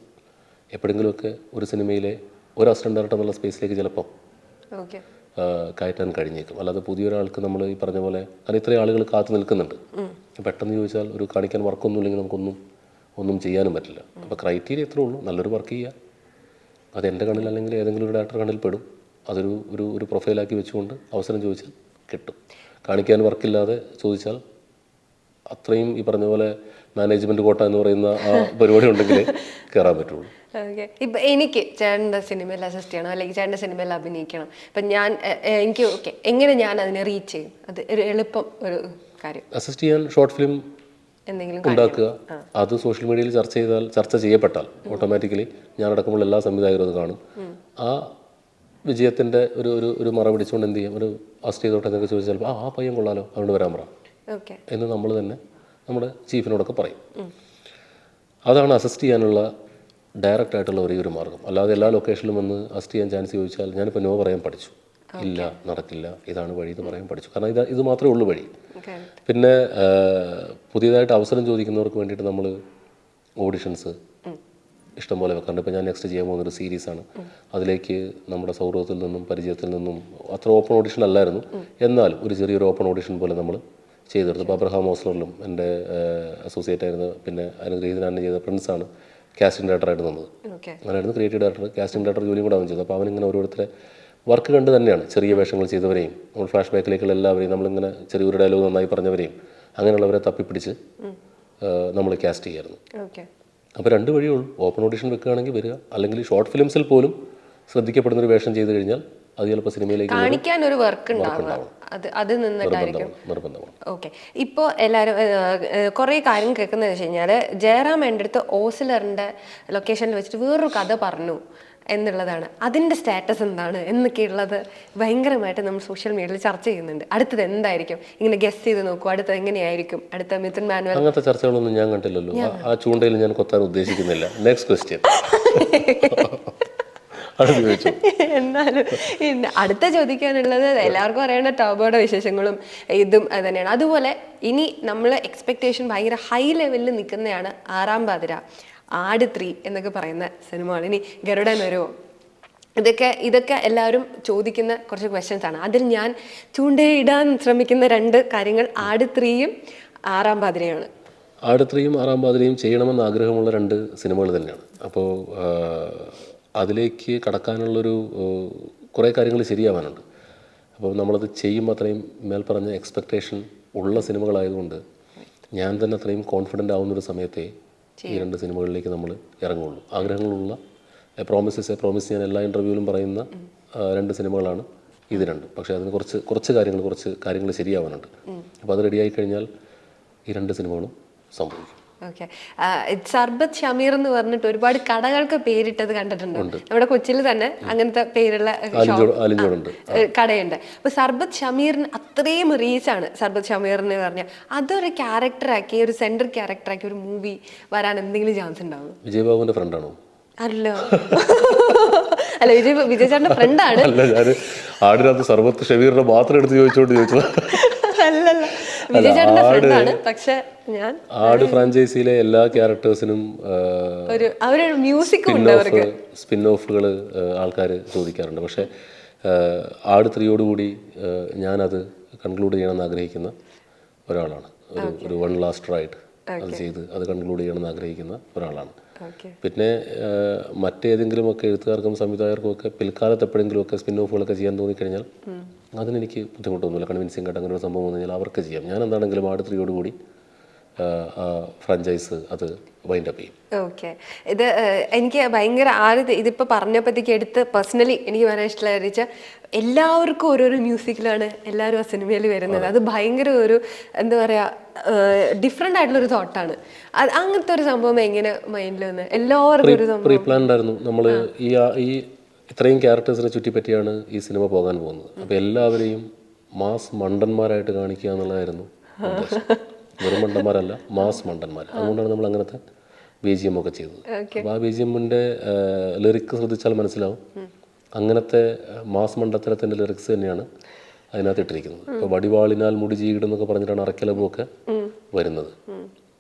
എപ്പോഴെങ്കിലുമൊക്കെ ഒരു സിനിമയിലെ ഒരു അസിസ്റ്റന്റ് ഡയറക്ടർ എന്നുള്ള സ്പേസിലേക്ക് ചിലപ്പോൾ കയറ്റാൻ കഴിഞ്ഞേക്കും. അല്ലാതെ പുതിയൊരാൾക്ക് നമ്മൾ ഈ പറഞ്ഞ പോലെ, കാരണം ഇത്രയും ആളുകൾ കാത്തു നിൽക്കുന്നുണ്ട്, പെട്ടെന്ന് ചോദിച്ചാൽ ഒരു കാണിക്കാൻ വർക്കൊന്നും ഇല്ലെങ്കിൽ നമുക്കൊന്നും ചെയ്യാനും പറ്റില്ല. അപ്പോൾ ക്രൈറ്റീരിയ എത്രയേ ഉള്ളൂ, നല്ലൊരു വർക്ക് ചെയ്യുക. അത് എൻ്റെ കണ്ണിൽ അല്ലെങ്കിൽ ഏതെങ്കിലും ഒരു ഡയറക്ടർ കണ്ണിൽ പെടും. അതൊരു പ്രൊഫൈലാക്കി വെച്ചുകൊണ്ട് അവസരം ചോദിച്ചാൽ കിട്ടും. കാണിക്കാൻ വർക്കില്ലാതെ ചോദിച്ചാൽ അത്രയും ഈ പറഞ്ഞ പോലെ മാനേജ്മെൻറ്റ് കോട്ട എന്ന് പറയുന്ന ആ പരിപാടി ഉണ്ടെങ്കിലേ കയറാൻ പറ്റുള്ളൂ. ഇപ്പം എനിക്ക് ചേട്ടൻ്റെ സിനിമയിൽ അസിസ്റ്റ് ചെയ്യണം, അല്ലെങ്കിൽ ചേട്ടൻ്റെ സിനിമയിൽ അഭിനയിക്കണം. ഇപ്പം എനിക്ക് എങ്ങനെ ഞാൻ അതിനെ റീച്ച് ചെയ്യും? അത് ഒരു എളുപ്പം ഒരു കാര്യം. അസിസ്റ്റ് ചെയ്യാൻ ഷോർട്ട് ഫിലിം എന്തെങ്കിലും ഉണ്ടാക്കുക, അത് സോഷ്യൽ മീഡിയയിൽ ചർച്ച ചെയ്യപ്പെട്ടാൽ ഓട്ടോമാറ്റിക്കലി ഞാനടക്കമുള്ള എല്ലാ സംവിധായകരും അത് കാണും. ആ വിജയത്തിൻ്റെ ഒരു മറ പിടിച്ചുകൊണ്ട് എന്ത് ചെയ്യും, ഒരു അസിസ്റ്റ് ചെയ്തോട്ടെ എന്നൊക്കെ ചോദിച്ചാൽ ആ പയ്യൻ കൊള്ളാലോ, അതുകൊണ്ട് വരാൻ പറ എന്ന് നമ്മൾ തന്നെ നമ്മുടെ ചീഫിനോടൊക്കെ പറയും. അതാണ് അസിസ്റ്റ് ചെയ്യാനുള്ള ഡയറക്റ്റ് ആയിട്ടുള്ള ഒരു മാർഗ്ഗം. അല്ലാതെ എല്ലാ ലൊക്കേഷനിലും വന്ന് അസിസ്റ്റ് ചെയ്യാൻ ചാൻസ് ചോദിച്ചാൽ ഞാനിപ്പോൾ നോ പറയാൻ പഠിച്ചു, ഇല്ല നടക്കില്ല, ഇതാണ് വഴി എന്ന് പറയാൻ പഠിച്ചു. കാരണം ഇത് മാത്രമേ ഉള്ളൂ വഴി. പിന്നെ പുതിയതായിട്ട് അവസരം ചോദിക്കുന്നവർക്ക് വേണ്ടിയിട്ട് നമ്മൾ ഓഡിഷൻസ് ഇഷ്ടംപോലെ വെക്കാറുണ്ട്. ഇപ്പോൾ ഞാൻ നെക്സ്റ്റ് ചെയ്യാൻ പോകുന്നൊരു സീരീസാണ്. അതിലേക്ക് നമ്മുടെ സൗഹൃദത്തിൽ നിന്നും പരിചയത്തിൽ നിന്നും അത്ര ഓപ്പൺ ഓഡിഷൻ അല്ലായിരുന്നു, എന്നാലും ഒരു ചെറിയൊരു ഓപ്പൺ ഓഡിഷൻ പോലെ നമ്മൾ ചെയ്തെടുത്തു. ഇപ്പോൾ അബ്രഹാം ഓസ്ലറിലും എൻ്റെ അസോസിയേറ്റ് ആയിരുന്നു, പിന്നെ അനുഗ്രഹീതനാണ് ചെയ്ത പ്രിൻസാണ് കാസ്റ്റിംഗ് ഡയറക്ടറായിട്ട് നിന്നത്. അങ്ങനെയായിരുന്നു ക്രിയേറ്റീവ് ഡയറക്ടർ, കാസ്റ്റിംഗ് ഡയറക്ടർ ജോലിയും കൂടെ അവൻ ചെയ്തു. അപ്പോൾ അവനിങ്ങനെ ഓരോരുത്തരെ വർക്ക് കണ്ട് തന്നെയാണ് ചെറിയ വേഷങ്ങൾ ചെയ്തവരെയും നമ്മൾ ഫ്ലാഷ് ബാക്കിലേക്കുള്ള എല്ലാവരെയും നമ്മളിങ്ങനെ ചെറിയൊരു ഡയലോഗ് നന്നായി പറഞ്ഞവരെയും അങ്ങനെയുള്ളവരെ തപ്പിപ്പിടിച്ച് നമ്മൾ കാസ്റ്റ് ചെയ്യായിരുന്നു. അപ്പോൾ 2 വഴിയുള്ളൂ. ഓപ്പൺ ഓഡിഷൻ വെക്കുകയാണെങ്കിൽ വരിക, അല്ലെങ്കിൽ ഷോർട്ട് ഫിലിംസിൽ പോലും ശ്രദ്ധിക്കപ്പെടുന്നൊരു വേഷം ചെയ്ത് കഴിഞ്ഞാൽ അത് ചിലപ്പോൾ സിനിമയിലേക്ക് കാണിക്കാൻ ഒരു വർക്ക് ഉണ്ടാവും. അത് നിന്നിട്ടായിരിക്കും നിർബന്ധമാണ്. ഓക്കെ. ഇപ്പോൾ എല്ലാവരും കുറേ കാര്യം കേൾക്കുന്നത് വെച്ച് കഴിഞ്ഞാൽ, ജയറാം എൻ്റെ അടുത്ത് ഓസ്ലറിൻ്റെ ലൊക്കേഷനിൽ വെച്ചിട്ട് വേറൊരു കഥ പറഞ്ഞു എന്നുള്ളതാണ്. അതിൻ്റെ സ്റ്റാറ്റസ് എന്താണ് എന്നൊക്കെയുള്ളത് ഭയങ്കരമായിട്ട് നമ്മൾ സോഷ്യൽ മീഡിയയിൽ ചർച്ച ചെയ്യുന്നുണ്ട്. അടുത്തത് എന്തായിരിക്കും, ഇങ്ങനെ ഗസ് ചെയ്ത് നോക്കൂ, അടുത്തത് എങ്ങനെയായിരിക്കും, അടുത്ത മിഥുൻ മാനുവൽ. അങ്ങനത്തെ ചർച്ചകളൊന്നും ഞാൻ കണ്ടില്ലല്ലോ. ആ ചൂണ്ടയിൽ ഞാൻ കൊത്താൻ ഉദ്ദേശിക്കുന്നില്ല. Next question. എന്നാലും അടുത്ത ചോദിക്കാനുള്ളത് എല്ലാവർക്കും അറിയേണ്ട ടർബോയുടെ വിശേഷങ്ങളും ഇതും അത് തന്നെയാണ്. അതുപോലെ ഇനി നമ്മൾ എക്സ്പെക്ടേഷൻ ഭയങ്കര ഹൈ ലെവലിൽ നിൽക്കുന്നതാണ് 6-ാം പാതിര, ആട് 3 എന്നൊക്കെ പറയുന്ന സിനിമകൾ. ഇനി ഗരുഡൻ വരുമോ? ഇതൊക്കെ എല്ലാവരും ചോദിക്കുന്ന കുറച്ച് ക്വസ്റ്റ്യൻസ് ആണ്. അതിൽ ഞാൻ ചൂണ്ടയിടാൻ ശ്രമിക്കുന്ന 2 കാര്യങ്ങൾ ആട് 3-യും 6-ാം പാതിരയാണ്. ആട് 3-യും 6-ാം പാതിരയും ചെയ്യണമെന്ന് ആഗ്രഹമുള്ള 2 സിനിമകൾ തന്നെയാണ്. അപ്പോൾ അതിലേക്ക് കടക്കാനുള്ളൊരു കുറേ കാര്യങ്ങൾ ശരിയാവാനുണ്ട്. അപ്പോൾ നമ്മളത് ചെയ്യുമ്പോൾ അത്രയും മേൽപ്പറഞ്ഞ എക്സ്പെക്റ്റേഷൻ ഉള്ള സിനിമകളായതുകൊണ്ട് ഞാൻ തന്നെ അത്രയും കോൺഫിഡൻ്റ് ആവുന്നൊരു സമയത്തെ ഈ 2 സിനിമകളിലേക്ക് നമ്മൾ ഇറങ്ങുള്ളൂ. ആഗ്രഹങ്ങളുള്ള പ്രോമിസ് ഞാൻ എല്ലാ ഇൻ്റർവ്യൂവിലും പറയുന്ന 2 സിനിമകളാണ് ഇത് 2. പക്ഷേ അതിന് കുറച്ച് കാര്യങ്ങൾ ശരിയാവാനുണ്ട്. അപ്പോൾ അത് റെഡിയായി കഴിഞ്ഞാൽ ഈ 2 സിനിമകളും സംഭവിക്കും. ഓക്കെ. സർബത്ത് ഷമീർ എന്ന് പറഞ്ഞിട്ട് ഒരുപാട് കടകൾക്ക് പേരിട്ടത് കണ്ടിട്ടുണ്ട്. നമ്മുടെ കൊച്ചിയിൽ തന്നെ അങ്ങനത്തെ പേരുള്ള കടയുണ്ട്. അപ്പൊ സർബത്ത് ഷമീറിന് അത്രയും റീച്ചാണ്. സർബത്ത് ഷമീറിന് പറഞ്ഞാൽ അതൊരു ക്യാരക്ടറാക്കി, ഒരു സെൻട്രൽ ക്യാരക്ടറാക്കി ഒരു മൂവി വരാൻ എന്തെങ്കിലും ചാൻസ് ഉണ്ടാവും? വിജയബാബുവിന്റെ ഫ്രണ്ടാണോ? അല്ല അല്ല, വിജയചേട്ടന്റെ ഫ്രണ്ടാണ്. അല്ല, ഞാൻ ആടിനകത്ത് സർബത്ത് ഷമീറിനെ മാത്രം എടുത്ത് ചോദിച്ചത്. അല്ലല്ല, വിജയചേട്ടന്റെ ഫ്രണ്ടാണ്. പക്ഷെ ഞാൻ ആട് ഫ്രാഞ്ചൈസിയിലെ എല്ലാ ക്യാരക്ടേഴ്സിനും ഒരു മ്യൂസിക് ഉണ്ട്, അവർക്ക് സ്പിൻ ഓഫുകൾ ആൾക്കാർ ചോദിക്കാറുണ്ട്. പക്ഷെ ആട് 3യോടുകൂടി ഞാനത് കൺക്ലൂഡ് ചെയ്യണമെന്ന് ആഗ്രഹിക്കുന്ന ഒരാളാണ്. ഒരു വൺ ലാസ്റ്റ് റൈഡ് അത് ചെയ്ത് അത് കൺക്ലൂഡ് ചെയ്യണമെന്ന് ആഗ്രഹിക്കുന്ന ഒരാളാണ്. പിന്നെ മറ്റേതെങ്കിലുമൊക്കെ എഴുത്തുകാർക്കും സംവിധായകർക്കും ഒക്കെ പിൽക്കാലത്ത് എപ്പോഴെങ്കിലുമൊക്കെ സ്പിൻ ഓഫുകളൊക്കെ ചെയ്യാൻ തോന്നിക്കഴിഞ്ഞാൽ അതിനെനിക്ക് ബുദ്ധിമുട്ടൊന്നുമില്ല. കൺവിൻസിംഗ് ആയിട്ട് അങ്ങനെ ഒരു സംഭവം വന്നു കഴിഞ്ഞാൽ അവർക്ക് ചെയ്യാം. ഞാൻ എന്താണെങ്കിലും ആട് 3യോടുകൂടി ഫ്രാഞ്ചൈസ് അത് വൈൻഡപ്പ് ചെയ്യും. ഓക്കെ. ഇത് എനിക്ക് ഭയങ്കര ഇതിപ്പോൾ പറഞ്ഞപ്പോഴത്തേക്ക് എടുത്ത് പേഴ്സണലി എനിക്ക് പറയാൻ ഇഷ്ടമുള്ള എല്ലാവർക്കും ഓരോരോ മ്യൂസിക്കിലാണ് എല്ലാവരും ആ സിനിമയിൽ വരുന്നത്. അത് ഭയങ്കര ഒരു എന്താ പറയുക, ഡിഫറെൻ്റ് ആയിട്ടുള്ളൊരു തോട്ടാണ്. അങ്ങനത്തെ ഒരു സംഭവം എങ്ങനെ മൈൻഡിൽ വന്ന്? എല്ലാവർക്കും ഒരു സംഭവം പ്രീ പ്ലാൻഡ് ആയിരുന്നു. നമ്മൾ ഈ ഇത്രയും ക്യാരക്ടേഴ്സിനെ ചുറ്റിപ്പറ്റിയാണ് ഈ സിനിമ പോകാൻ പോകുന്നത്. അപ്പോൾ എല്ലാവരെയും മാസ് മണ്ടന്മാരായിട്ട് കാണിക്കുക എന്നുള്ളതായിരുന്നു ഉദ്ദേശം. വെറും മണ്ടന്മാരല്ല, മാസ് മണ്ടന്മാർ. അതുകൊണ്ടാണ് നമ്മൾ അങ്ങനത്തെ BGM ഒക്കെ ചെയ്തത്. അപ്പോൾ ആ BGMന്റെ ലിറിക്സ് ശ്രദ്ധിച്ചാൽ മനസ്സിലാവും അങ്ങനത്തെ മാസ് മണ്ടത്തരത്തിൻ്റെ ലിറിക്സ് തന്നെയാണ് അതിനകത്ത് ഇട്ടിരിക്കുന്നത്. ഇപ്പോൾ വടിവാളിനാൽ മുടി ചീകിടുന്നൊക്കെ പറഞ്ഞിട്ടാണ് അറക്കലബുമൊക്കെ വരുന്നത്.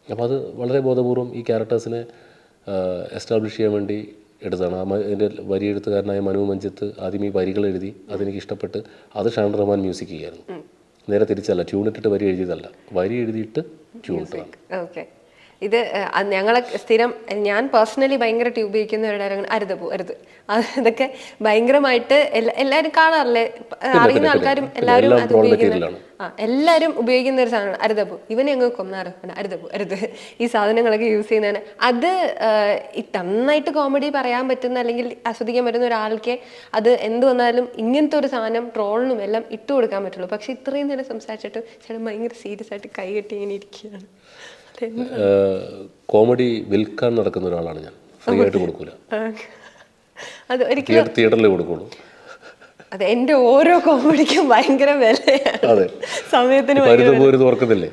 അപ്പോൾ അത് വളരെ ബോധപൂർവം ഈ ക്യാരക്ടേഴ്സിനെ എസ്റ്റാബ്ലിഷ് ചെയ്യാൻ വേണ്ടി എടുത്താണ്. അതിൻ്റെ വരി എഴുത്തുകാരനായ മനു മഞ്ജിത്ത് ആദ്യം ഈ വരികൾ എഴുതി, അതെനിക്ക് ഇഷ്ടപ്പെട്ട് അത് ഷാൻ റഹ്മാൻ മ്യൂസിക് ചെയ്യായിരുന്നു. നേരെ തിരിച്ചല്ല, ട്യൂൺ ഇട്ടിട്ട് വരി എഴുതിയതല്ല, വരി എഴുതിയിട്ട് ട്യൂൺ ഇട്ടതാണ്. ഓക്കെ. ഇത് ഞങ്ങളെ സ്ഥിരം ഞാൻ പേഴ്സണലി ഭയങ്കരമായിട്ട് ഉപയോഗിക്കുന്നവരുടെ അരുത് ഇതൊക്കെ ഭയങ്കരമായിട്ട് എല്ലാവരും കാണാറില്ലേ, അറിയുന്ന ആൾക്കാരും എല്ലാവരും അത് ഉപയോഗിക്കുന്ന എല്ലാവരും ഉപയോഗിക്കുന്ന ഒരു സാധനമാണ് അരുതപ്പൂ. ഇവനെ അങ്ങ് കൊന്നാറ് അരുത് ഈ സാധനങ്ങളൊക്കെ യൂസ് ചെയ്യുന്നതാണ്. അത് നന്നായിട്ട് കോമഡി പറയാൻ പറ്റുന്ന അല്ലെങ്കിൽ ആസ്വദിക്കാൻ പറ്റുന്ന ഒരാൾക്ക് അത് എന്ത് വന്നാലും ഇങ്ങനത്തെ ഒരു സാധനം ട്രോളിനും എല്ലാം ഇട്ട് കൊടുക്കാൻ പറ്റുള്ളൂ. പക്ഷെ ഇത്രയും നേരം സംസാരിച്ചിട്ട് ചേട്ടൻ ഭയങ്കര സീരിയസ് ആയിട്ട് കൈ കെട്ടി ഇങ്ങനെ ഇരിക്കുകയാണ്. കോമഡി വിൽക്കാൻ നടക്കുന്ന ഒരാളാണ് ഞാൻ. ഫ്രീ ആയിട്ട് കൊടുക്കൂല, അത് ഒരിക്കലും തിയേറ്ററിൽ കൊടുക്കുള്ളൂ. അതെ, എന്റെ ഓരോ കോമഡിക്കും ഭയങ്കര വിലയാണ്. അതെ, സമയത്തിന് ഓർക്കുന്നില്ലേ?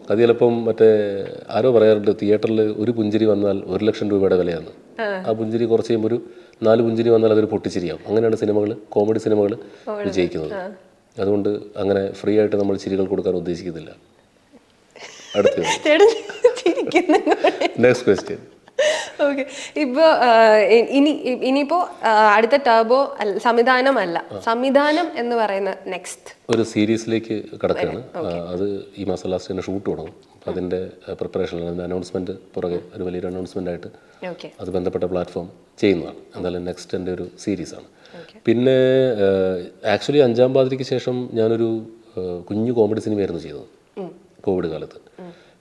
അത് ചിലപ്പം മറ്റേ ആരോ പറയാറുണ്ട്, തിയേറ്ററിൽ ഒരു പുഞ്ചിരി വന്നാൽ 1 ലക്ഷം രൂപയുടെ വിലയാണ്. ആ പുഞ്ചിരി കുറച്ച് കഴിയുമ്പോൾ ഒരു 4 പുഞ്ചിരി വന്നാൽ അതൊരു പൊട്ടിച്ചിരിയാവും. അങ്ങനെയാണ് സിനിമകൾ, കോമഡി സിനിമകൾ വിജയിക്കുന്നത്. അതുകൊണ്ട് അങ്ങനെ ഫ്രീ ആയിട്ട് നമ്മൾ ചിരികൾ കൊടുക്കാൻ ഉദ്ദേശിക്കുന്നില്ല. Next question. ഓക്കെ. ഇപ്പോൾ ഇനിയിപ്പോൾ അടുത്ത ടർബോ സംവിധാനം എന്ന് പറയുന്ന നെക്സ്റ്റ് ഒരു സീരീസിലേക്ക് കടക്കുകയാണ്. അത് ഈ മാസം ലാസ്റ്റ് തന്നെ ഷൂട്ട് തുടങ്ങും. അതിൻ്റെ പ്രിപ്പറേഷൻ, അതിൻ്റെ അനൗൺസ്മെൻറ്റ് പുറകെ ഒരു വലിയൊരു അനൗൺസ്മെൻ്റ് ആയിട്ട് അത് ബന്ധപ്പെട്ട പ്ലാറ്റ്ഫോം ചെയ്യുന്നതാണ്. എന്തായാലും നെക്സ്റ്റ് എൻ്റെ ഒരു സീരീസാണ്. പിന്നെ ആക്ച്വലി 5-ാം പാതിരയ്ക്ക് ശേഷം ഞാനൊരു കുഞ്ഞു കോമഡി സിനിമയായിരുന്നു ചെയ്തത് കോവിഡ് കാലത്ത്.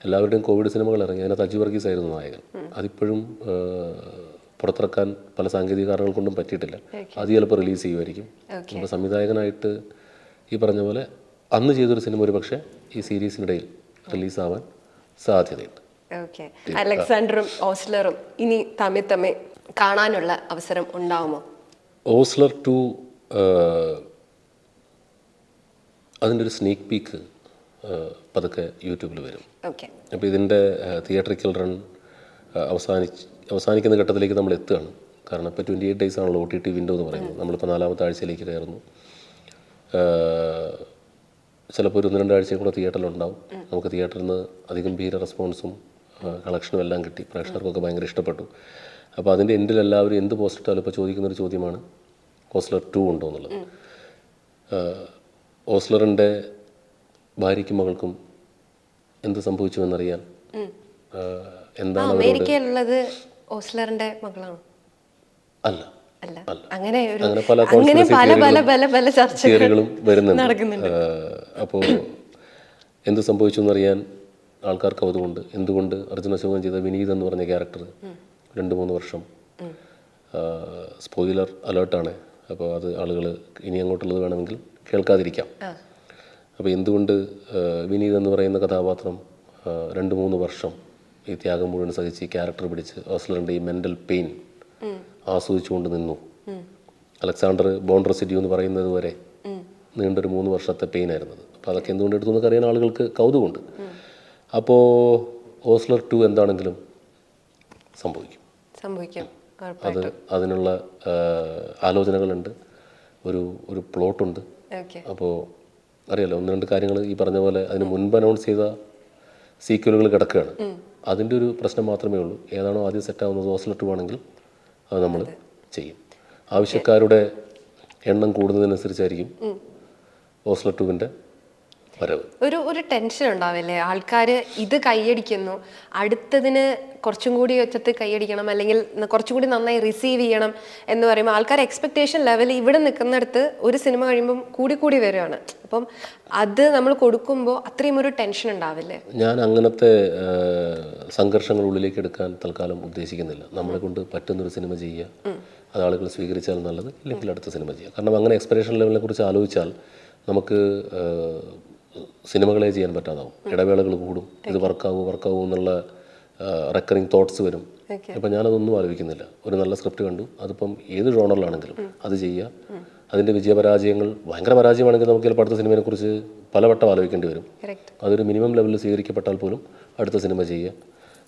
എല്ലാവരുടെയും കോവിഡ് സിനിമകൾ ഇറങ്ങി. അതിനകത്ത് അജു വർഗീസ് ആയിരുന്നു നായകൻ. അതിപ്പോഴും പുറത്തിറക്കാൻ പല സാങ്കേതിക കാരണങ്ങൾ കൊണ്ടും പറ്റിയിട്ടില്ല. അത് ചിലപ്പോൾ റിലീസ് ചെയ്യുമായിരിക്കും. അപ്പോൾ സംവിധായകനായിട്ട് ഈ പറഞ്ഞ പോലെ അന്ന് ചെയ്തൊരു സിനിമ ഒരു പക്ഷേ ഈ സീരീസിനിടയിൽ റിലീസാവാൻ സാധ്യതയുണ്ട്. അലക്സാണ്ടറും ഓസ്ലറും ഇനി തമ്മിൽ കാണാനുള്ള അവസരം ഉണ്ടാവുമോ? ഓസ്ലർ 2 അതിൻ്റെ ഒരു സ്നീക്ക് പീക്ക് പതുക്കെ യൂട്യൂബിൽ വരും. ഓക്കെ. അപ്പോൾ ഇതിൻ്റെ തിയേറ്ററിക്കൽ റൺ അവസാനിക്കുന്ന ഘട്ടത്തിലേക്ക് നമ്മൾ എത്തുകയാണ്. കാരണം ഇപ്പോൾ 28 days ആണല്ലോ OTT വിൻഡോ എന്ന് പറയുന്നത്. നമ്മളിപ്പോൾ 4ാമത്തെ ആഴ്ചയിലേക്ക് കയറുന്നു. ചിലപ്പോൾ ഒരു 1-2 ആഴ്ചയും കൂടെ തിയേറ്ററിലുണ്ടാവും. നമുക്ക് തിയേറ്ററിൽ നിന്ന് അതിഗംഭീര റെസ്പോൺസും കളക്ഷനും എല്ലാം കിട്ടി. പ്രേക്ഷകർക്കൊക്കെ ഭയങ്കര ഇഷ്ടപ്പെട്ടു. അപ്പോൾ അതിൻ്റെ എൻഡിൽ എല്ലാവരും എന്ത് പോസ്റ്റ് ഇട്ടാലും ഇപ്പോൾ ചോദിക്കുന്നൊരു ചോദ്യമാണ് ഓസ്ലർ 2 ഉണ്ടോ എന്നുള്ളത്. ഓസ്ലറിൻ്റെ ഭാര്യയ്ക്കും മകൾക്കും എന്ത് സംഭവിച്ചു എന്നറിയാൻ എന്താണ് അമേരിക്കയിലുള്ളത് ഓസ്ലറിന്റെ മകളാണ്? അല്ല, അങ്ങനെ പല തിയറികളും വരുന്നുണ്ട്. അപ്പോൾ എന്ത് സംഭവിച്ചു എന്നറിയാൻ ആൾക്കാർ കൗതുകമുണ്ട്. എന്തുകൊണ്ട് അർജുന അശോകൻ ചെയ്ത വിനീത് എന്ന് പറഞ്ഞ ക്യാരക്ടർ 2-3 വർഷം സ്പോയിലർ അലേർട്ടാണ്. അപ്പോൾ അത് ആളുകൾ ഇനി അങ്ങോട്ടുള്ളത് വേണമെങ്കിൽ കേൾക്കാതിരിക്കാം. അപ്പോൾ എന്തുകൊണ്ട് വിനീത് എന്ന് പറയുന്ന കഥാപാത്രം 2-3 വർഷം ഈ ത്യാഗം മുഴുവൻ സഹിച്ച് ഈ ക്യാരക്ടർ പിടിച്ച് ഓസ്ലറിൻ്റെ ഈ മെൻ്റൽ പെയിൻ ആസ്വദിച്ചുകൊണ്ട് നിന്നു. അലക്സാണ്ടർ ബോൺ റെസിഡ്യൂ എന്ന് പറയുന്നത് വരെ നീണ്ടൊരു 3 വർഷത്തെ പെയിൻ ആയിരുന്നത്. അപ്പോൾ അതൊക്കെ എന്തുകൊണ്ട് എടുത്തു എന്നൊക്കെ അറിയാൻ ആളുകൾക്ക് കൗതുകമുണ്ട്. അപ്പോൾ ഓസ്ലർ 2 എന്താണെങ്കിലും സംഭവിക്കും. അത് അതിനുള്ള ആലോചനകളുണ്ട്, ഒരു പ്ലോട്ടുണ്ട്. അപ്പോൾ അറിയാലോ, 1-2 കാര്യങ്ങൾ ഈ പറഞ്ഞ പോലെ അതിന് മുൻപ് അനൗൺസ് ചെയ്ത സീക്വലുകൾ കിടക്കുകയാണ്. അതിൻ്റെ ഒരു പ്രശ്നം മാത്രമേ ഉള്ളൂ. ഏതാണോ ആദ്യം സെറ്റാവുന്നത് ഓസ്ലർ 2 ആണെങ്കിൽ അത് നമ്മൾ ചെയ്യും. ആവശ്യക്കാരുടെ എണ്ണം കൂടുന്നതിനനുസരിച്ചായിരിക്കും ഓസ്ലർ 2വിൻ്റെ വരവ്. ഒരു ടെൻഷൻ ഉണ്ടാവില്ലേ? ആൾക്കാർ ഇത് കൈയടിക്കുന്നു, അടുത്തതിന് കുറച്ചും കൂടി ഒച്ചത്ത് കൈയടിക്കണം, അല്ലെങ്കിൽ കുറച്ചും കൂടി നന്നായി റിസീവ് ചെയ്യണം എന്ന് പറയുമ്പോൾ ആൾക്കാർ എക്സ്പെക്ടേഷൻ ലെവൽ ഇവിടെ നിൽക്കുന്നിടത്ത് ഒരു സിനിമ കഴിയുമ്പം കൂടി വരികയാണ്. അപ്പം അത് നമ്മൾ കൊടുക്കുമ്പോൾ അത്രയും ഒരു ടെൻഷൻ ഉണ്ടാവില്ലേ? ഞാൻ അങ്ങനത്തെ സംഘർഷങ്ങൾ ഉള്ളിലേക്ക് എടുക്കാൻ തൽക്കാലം ഉദ്ദേശിക്കുന്നില്ല. നമ്മളെ കൊണ്ട് പറ്റുന്നൊരു സിനിമ ചെയ്യുക, അത് ആളുകൾ സ്വീകരിച്ചാൽ നല്ലത്, ഇല്ലെങ്കിൽ അടുത്ത സിനിമ ചെയ്യുക. കാരണം അങ്ങനെ എക്സ്പെക്ടേഷൻ ലെവലിനെ കുറിച്ച് ആലോചിച്ചാൽ നമുക്ക് സിനിമകളെ ചെയ്യാൻ പറ്റാതാവും. ഇടവേളകൾ കൂടും, ഇത് വർക്കാവൂ എന്നുള്ള റെക്കറിങ് തോട്ട്സ് വരും. ഇപ്പം ഞാനതൊന്നും ആലോചിക്കുന്നില്ല. ഒരു നല്ല സ്ക്രിപ്റ്റ് കണ്ടു, അതിപ്പം ഏത് ജോണറിലാണെങ്കിലും അത് ചെയ്യുക. അതിൻ്റെ വിജയപരാജയങ്ങൾ ഭയങ്കര പരാജയമാണെങ്കിൽ നമുക്ക് ചിലപ്പോൾ അടുത്ത സിനിമയെക്കുറിച്ച് പലവട്ടം ആലോചിക്കേണ്ടി വരും. അതൊരു മിനിമം ലെവലിൽ സ്വീകരിക്കപ്പെട്ടാൽ പോലും അടുത്ത സിനിമ ചെയ്യുക.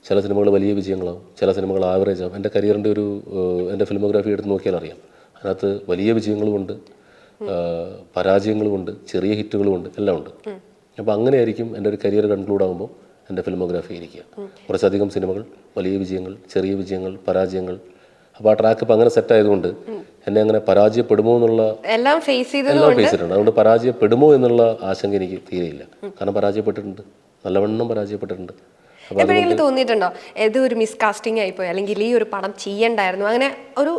ചില സിനിമകൾ വലിയ വിജയങ്ങളാവും, ചില സിനിമകൾ ആവറേജ് ആവും. എൻ്റെ കരിയറിൻ്റെ എൻ്റെ ഫിലിമോഗ്രാഫി എടുത്ത് നോക്കിയാൽ അറിയാം. അതിനകത്ത് വലിയ വിജയങ്ങളുമുണ്ട്, പരാജയങ്ങളുമുണ്ട്, ചെറിയ ഹിറ്റുകളുമുണ്ട്, എല്ലാം ഉണ്ട്. അപ്പോൾ അങ്ങനെയായിരിക്കും എൻ്റെ ഒരു കരിയർ കൺക്ലൂഡ് ആകുമ്പോൾ എൻ്റെ ഫിലിമോഗ്രാഫി ഇരിക്കുക. കുറച്ചധികം സിനിമകൾ, വലിയ വിജയങ്ങൾ, ചെറിയ വിജയങ്ങൾ, പരാജയങ്ങൾ. അപ്പോൾ ആ ട്രാക്ക് ഇപ്പം അങ്ങനെ സെറ്റ് ആയതുകൊണ്ട് എന്നെ അങ്ങനെ പരാജയപ്പെടുമോ എന്നുള്ള എല്ലാം ഫേസ് ചെയ്തിട്ടുണ്ട്. അതുകൊണ്ട് പരാജയപ്പെടുമോ എന്നുള്ള ആശങ്ക എനിക്ക് തീരെയില്ല. കാരണം പരാജയപ്പെട്ടിട്ടുണ്ട്, നല്ലവണ്ണം പരാജയപ്പെട്ടിട്ടുണ്ട്. എപ്പോഴെങ്കിലും തോന്നിയിട്ടുണ്ടോ ഇത് ഒരു മിസ്കാസ്റ്റിംഗ് ആയിപ്പോയി, അല്ലെങ്കിൽ ഈ ഒരു പടം ചെയ്യണ്ടായിരുന്നു, അങ്ങനെ ഒരു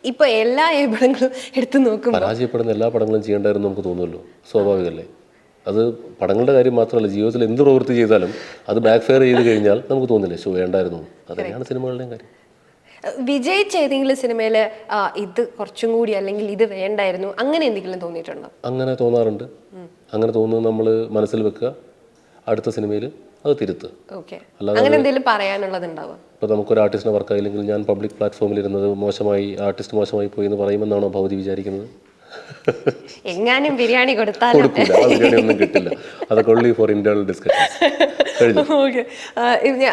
ഇപ്പൊ എല്ലാ പടങ്ങളും എടുത്തു നോക്കും പരാജയപ്പെടുന്ന എല്ലാ പടങ്ങളും ചെയ്യേണ്ടായിരുന്നു നമുക്ക് തോന്നുമല്ലോ, സ്വാഭാവികമല്ലേ? അത് പടങ്ങളുടെ കാര്യം മാത്രമല്ല, ജീവിതത്തിൽ എന്ത് പ്രവൃത്തി ചെയ്താലും അത് ബാക്ക് ഫെയർ ചെയ്ത് കഴിഞ്ഞാൽ നമുക്ക് തോന്നില്ലേ ഷോ വേണ്ടായിരുന്നു. അതൊക്കെയാണ് സിനിമകളുടെയും കാര്യം. വിജയിച്ച ഏതെങ്കിലും സിനിമയിൽ ഇത് കുറച്ചും കൂടി, അല്ലെങ്കിൽ ഇത് വേണ്ടായിരുന്നു, അങ്ങനെ എന്തെങ്കിലും തോന്നിയിട്ടുണ്ടോ? അങ്ങനെ തോന്നാറുണ്ട്. അങ്ങനെ തോന്നുന്നത് നമ്മൾ മനസ്സിൽ വെക്കുക, അടുത്ത സിനിമയിൽ അത് തിരുത്തുക. അങ്ങനെ എന്തെങ്കിലും പറയാനുള്ളതുണ്ടാവും. ഇപ്പോൾ നമുക്കൊരു ആർട്ടിസ്റ്റിനെ വർക്കായില്ലെങ്കിൽ ഞാൻ പബ്ലിക് പ്ലാറ്റ്ഫോമിൽ ഇരുന്നത് ആർട്ടിസ്റ്റ് മോശമായി പോയി എന്ന് പറയുമെന്നാണോ ഭൗതി വിചാരിക്കുന്നത്? എങ്ങാനും ബിരിയാണി കൊടുത്താൽ കൊടുക്കില്ല, ബിരിയാണി ഒന്നും കിട്ടില്ല. അതൊക്കെ ഓൺലി ഫോർ ഇന്റേണൽ ഡിസ്കഷൻസ്.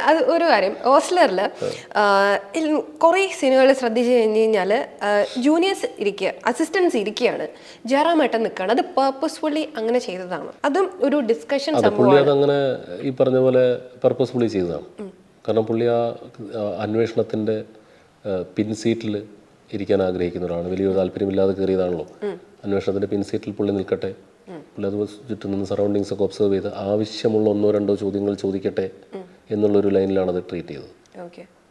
അത് ഒരു കാര്യം, ഓസ്ലറിൽ കുറേ സിനിമകൾ ശ്രദ്ധിച്ചു കഴിഞ്ഞ് കഴിഞ്ഞാൽ ജൂനിയേഴ്സ് ഇരിക്കുക, അസിസ്റ്റൻസ് ഇരിക്കുകയാണ്, ജയറാമേട്ടൻ നിൽക്കുകയാണ്. അത് പർപ്പസ്ഫുള്ളി അങ്ങനെ ചെയ്തതാണ്? അതും ഒരു ഡിസ്കഷൻ പുള്ളി അതങ്ങനെ ഈ പറഞ്ഞ പോലെ പർപ്പസ്ഫുള്ളി ചെയ്തതാണ്. കാരണം പുള്ളി ആ അന്വേഷണത്തിൻ്റെ പിൻസീറ്റിൽ ഇരിക്കാൻ ആഗ്രഹിക്കുന്ന ഒരാളാണ്. വലിയൊരു താല്പര്യമില്ലാതെ കയറിയതാണല്ലോ. അന്വേഷണത്തിൻ്റെ പിൻസീറ്റിൽ പുള്ളി നിൽക്കട്ടെ, പുള്ളി അത് ചുറ്റും നിന്ന് സറൗണ്ടിങ്സ് ഒക്കെ ഒബ്സർവ് ചെയ്ത് ആവശ്യമുള്ള 1-2 ചോദ്യങ്ങൾ ചോദിക്കട്ടെ എന്നുള്ളൊരു ലൈനിലാണ് അത് ട്രീറ്റ് ചെയ്തത്.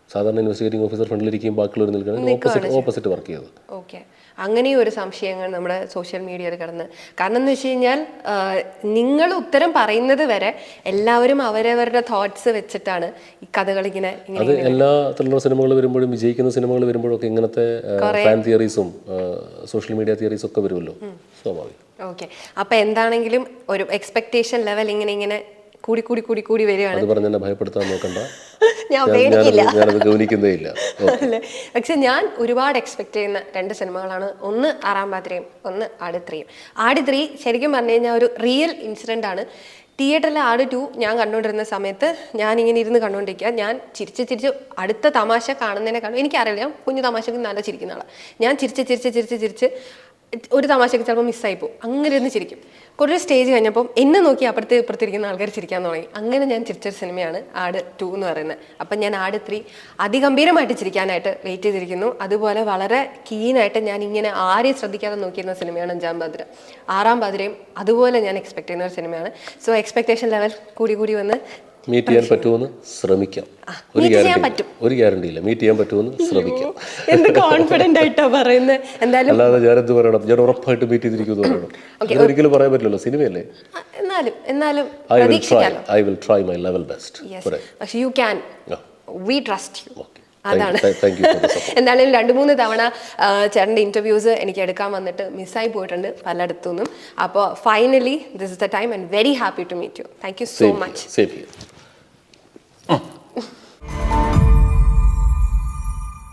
സാധാരണ ഇൻവെസ്റ്റിഗേറ്റിംഗ് ഓഫീസർ ഫ്രണ്ടിലിരിക്കും, ബാക്കിയുള്ളവർ നിൽക്കുകയാണെങ്കിൽ ഓപ്പോസിറ്റ് വർക്ക് ചെയ്തത്. അങ്ങനെയും ഒരു സംശയങ്ങൾ നമ്മുടെ സോഷ്യൽ മീഡിയയിൽ കിടന്ന്. കാരണം എന്ന് വെച്ച് കഴിഞ്ഞാൽ നിങ്ങൾ ഉത്തരം പറയുന്നത് വരെ എല്ലാവരും അവരവരുടെ തോട്ട്സ് വെച്ചിട്ടാണ് ഈ കഥകൾ ഇങ്ങനെ. അത് എല്ലാ ത്രില്ലർ സിനിമകൾ വരുമ്പോഴും, വിജയിക്കുന്ന സിനിമകൾ വരുമ്പോഴും ഒക്കെ ഇങ്ങനത്തെ ഫാൻ തിയറീസും സോഷ്യൽ മീഡിയ തിയറീസും ഒക്കെ വരുമല്ലോ, സ്വാഭാവികം. അപ്പൊ എന്താണെങ്കിലും ഒരു എക്സ്പെക്ടേഷൻ ലെവൽ ഇങ്ങനെ കൂടി വരികയാണ്. അത് പറഞ്ഞ് എന്നെ ഭയപ്പെടുത്താൻ നോക്കണ്ട. ഞാനത് ഗൗനിക്കുന്നേ ഇല്ല. അല്ലേ? പക്ഷെ ഞാൻ ഒരുപാട് എക്സ്പെക്ട് ചെയ്യുന്ന 2 സിനിമകളാണ്. ഒന്ന് ആറാം പാതിരയും, ഒന്ന് ആട് 3യും. ആട് 3 ശരിക്കും പറഞ്ഞു കഴിഞ്ഞാൽ ഒരു റിയൽ ഇൻസിഡൻ്റ് ആണ്. തിയേറ്ററിൽ ആട് 2 ഞാൻ കണ്ടുകൊണ്ടിരുന്ന സമയത്ത് ഞാനിങ്ങനെ ഇരുന്ന് കണ്ടുകൊണ്ടിരിക്കുക. ഞാൻ ചിരിച്ച് അടുത്ത തമാശ കാണുന്നതിനേക്കാളും എനിക്കറിയില്ല, കുഞ്ഞു തമാശക്ക് നല്ല ചിരിക്കുന്ന ആളാണ്. ഞാൻ ചിരിച്ച് ഒരു തമാശക്ക് ചിലപ്പോൾ മിസ്സായി പോകും. അങ്ങനെ ഇരുന്ന് ചിരിക്കും. കുറേ സ്റ്റേജ് കഴിഞ്ഞപ്പം എന്നെ നോക്കി ഇപ്പുറത്തിരിക്കുന്ന ആൾക്കാർ ചിരിക്കാൻ തുടങ്ങി. അങ്ങനെ ഞാൻ ചിരിച്ചൊരു സിനിമയാണ് ആട് 2 എന്ന് പറയുന്നത്. അപ്പം ഞാൻ ആട് 3 അതിഗംഭീരമായിട്ട് ചിരിക്കാനായിട്ട് വെയിറ്റ് ചെയ്തിരിക്കുന്നു. അതുപോലെ വളരെ കീനായിട്ട് ഞാൻ ഇങ്ങനെ ആരെയും ശ്രദ്ധിക്കാതെ നോക്കിയിരുന്ന സിനിമയാണ് അഞ്ചാം പാതിര. ആറാം പാതിരയും അതുപോലെ ഞാൻ എക്സ്പെക്ട് ചെയ്യുന്ന ഒരു സിനിമയാണ്. സോ എക്സ്പെക്ടേഷൻ ലെവൽ കൂടി വന്ന് മീറ്റ് ചെയ്യാൻ പറ്റുമെന്ന് ശ്രമിക്കാം. ഒരു ഗ്യാരണ്ടി ഇല്ല, മീറ്റ് ചെയ്യാൻ പറ്റുമെന്ന് ശ്രമിക്കാം. എന്ത് കോൺഫിഡന്റ് ആയിട്ടാ പറയുന്നത്. എന്തായാലും അല്ലാതെ ഞാനെന്ത് പറയണം, ഞാൻ ഉറപ്പായിട്ട് മീറ്റ് ചെയ്തിരിക്കുന്നു പറയണം. ഒരിക്കലും പറയാൻ പറ്റില്ലല്ലോ, സിനിമയല്ലേ. എന്നാലും I will try my level best. പക്ഷേ you can, we trust you. അതാണ്. Thank you for the support. എന്തായാലും 2-3 തവണ ചേട്ടൻ്റെ ഇൻ്റർവ്യൂസ് എനിക്ക് എടുക്കാൻ വന്നിട്ട് മിസ്സായി പോയിട്ടുണ്ട് പലയിടത്തു നിന്നും. അപ്പോൾ finally this is the time and very happy to meet you. Thank you so much. Same here.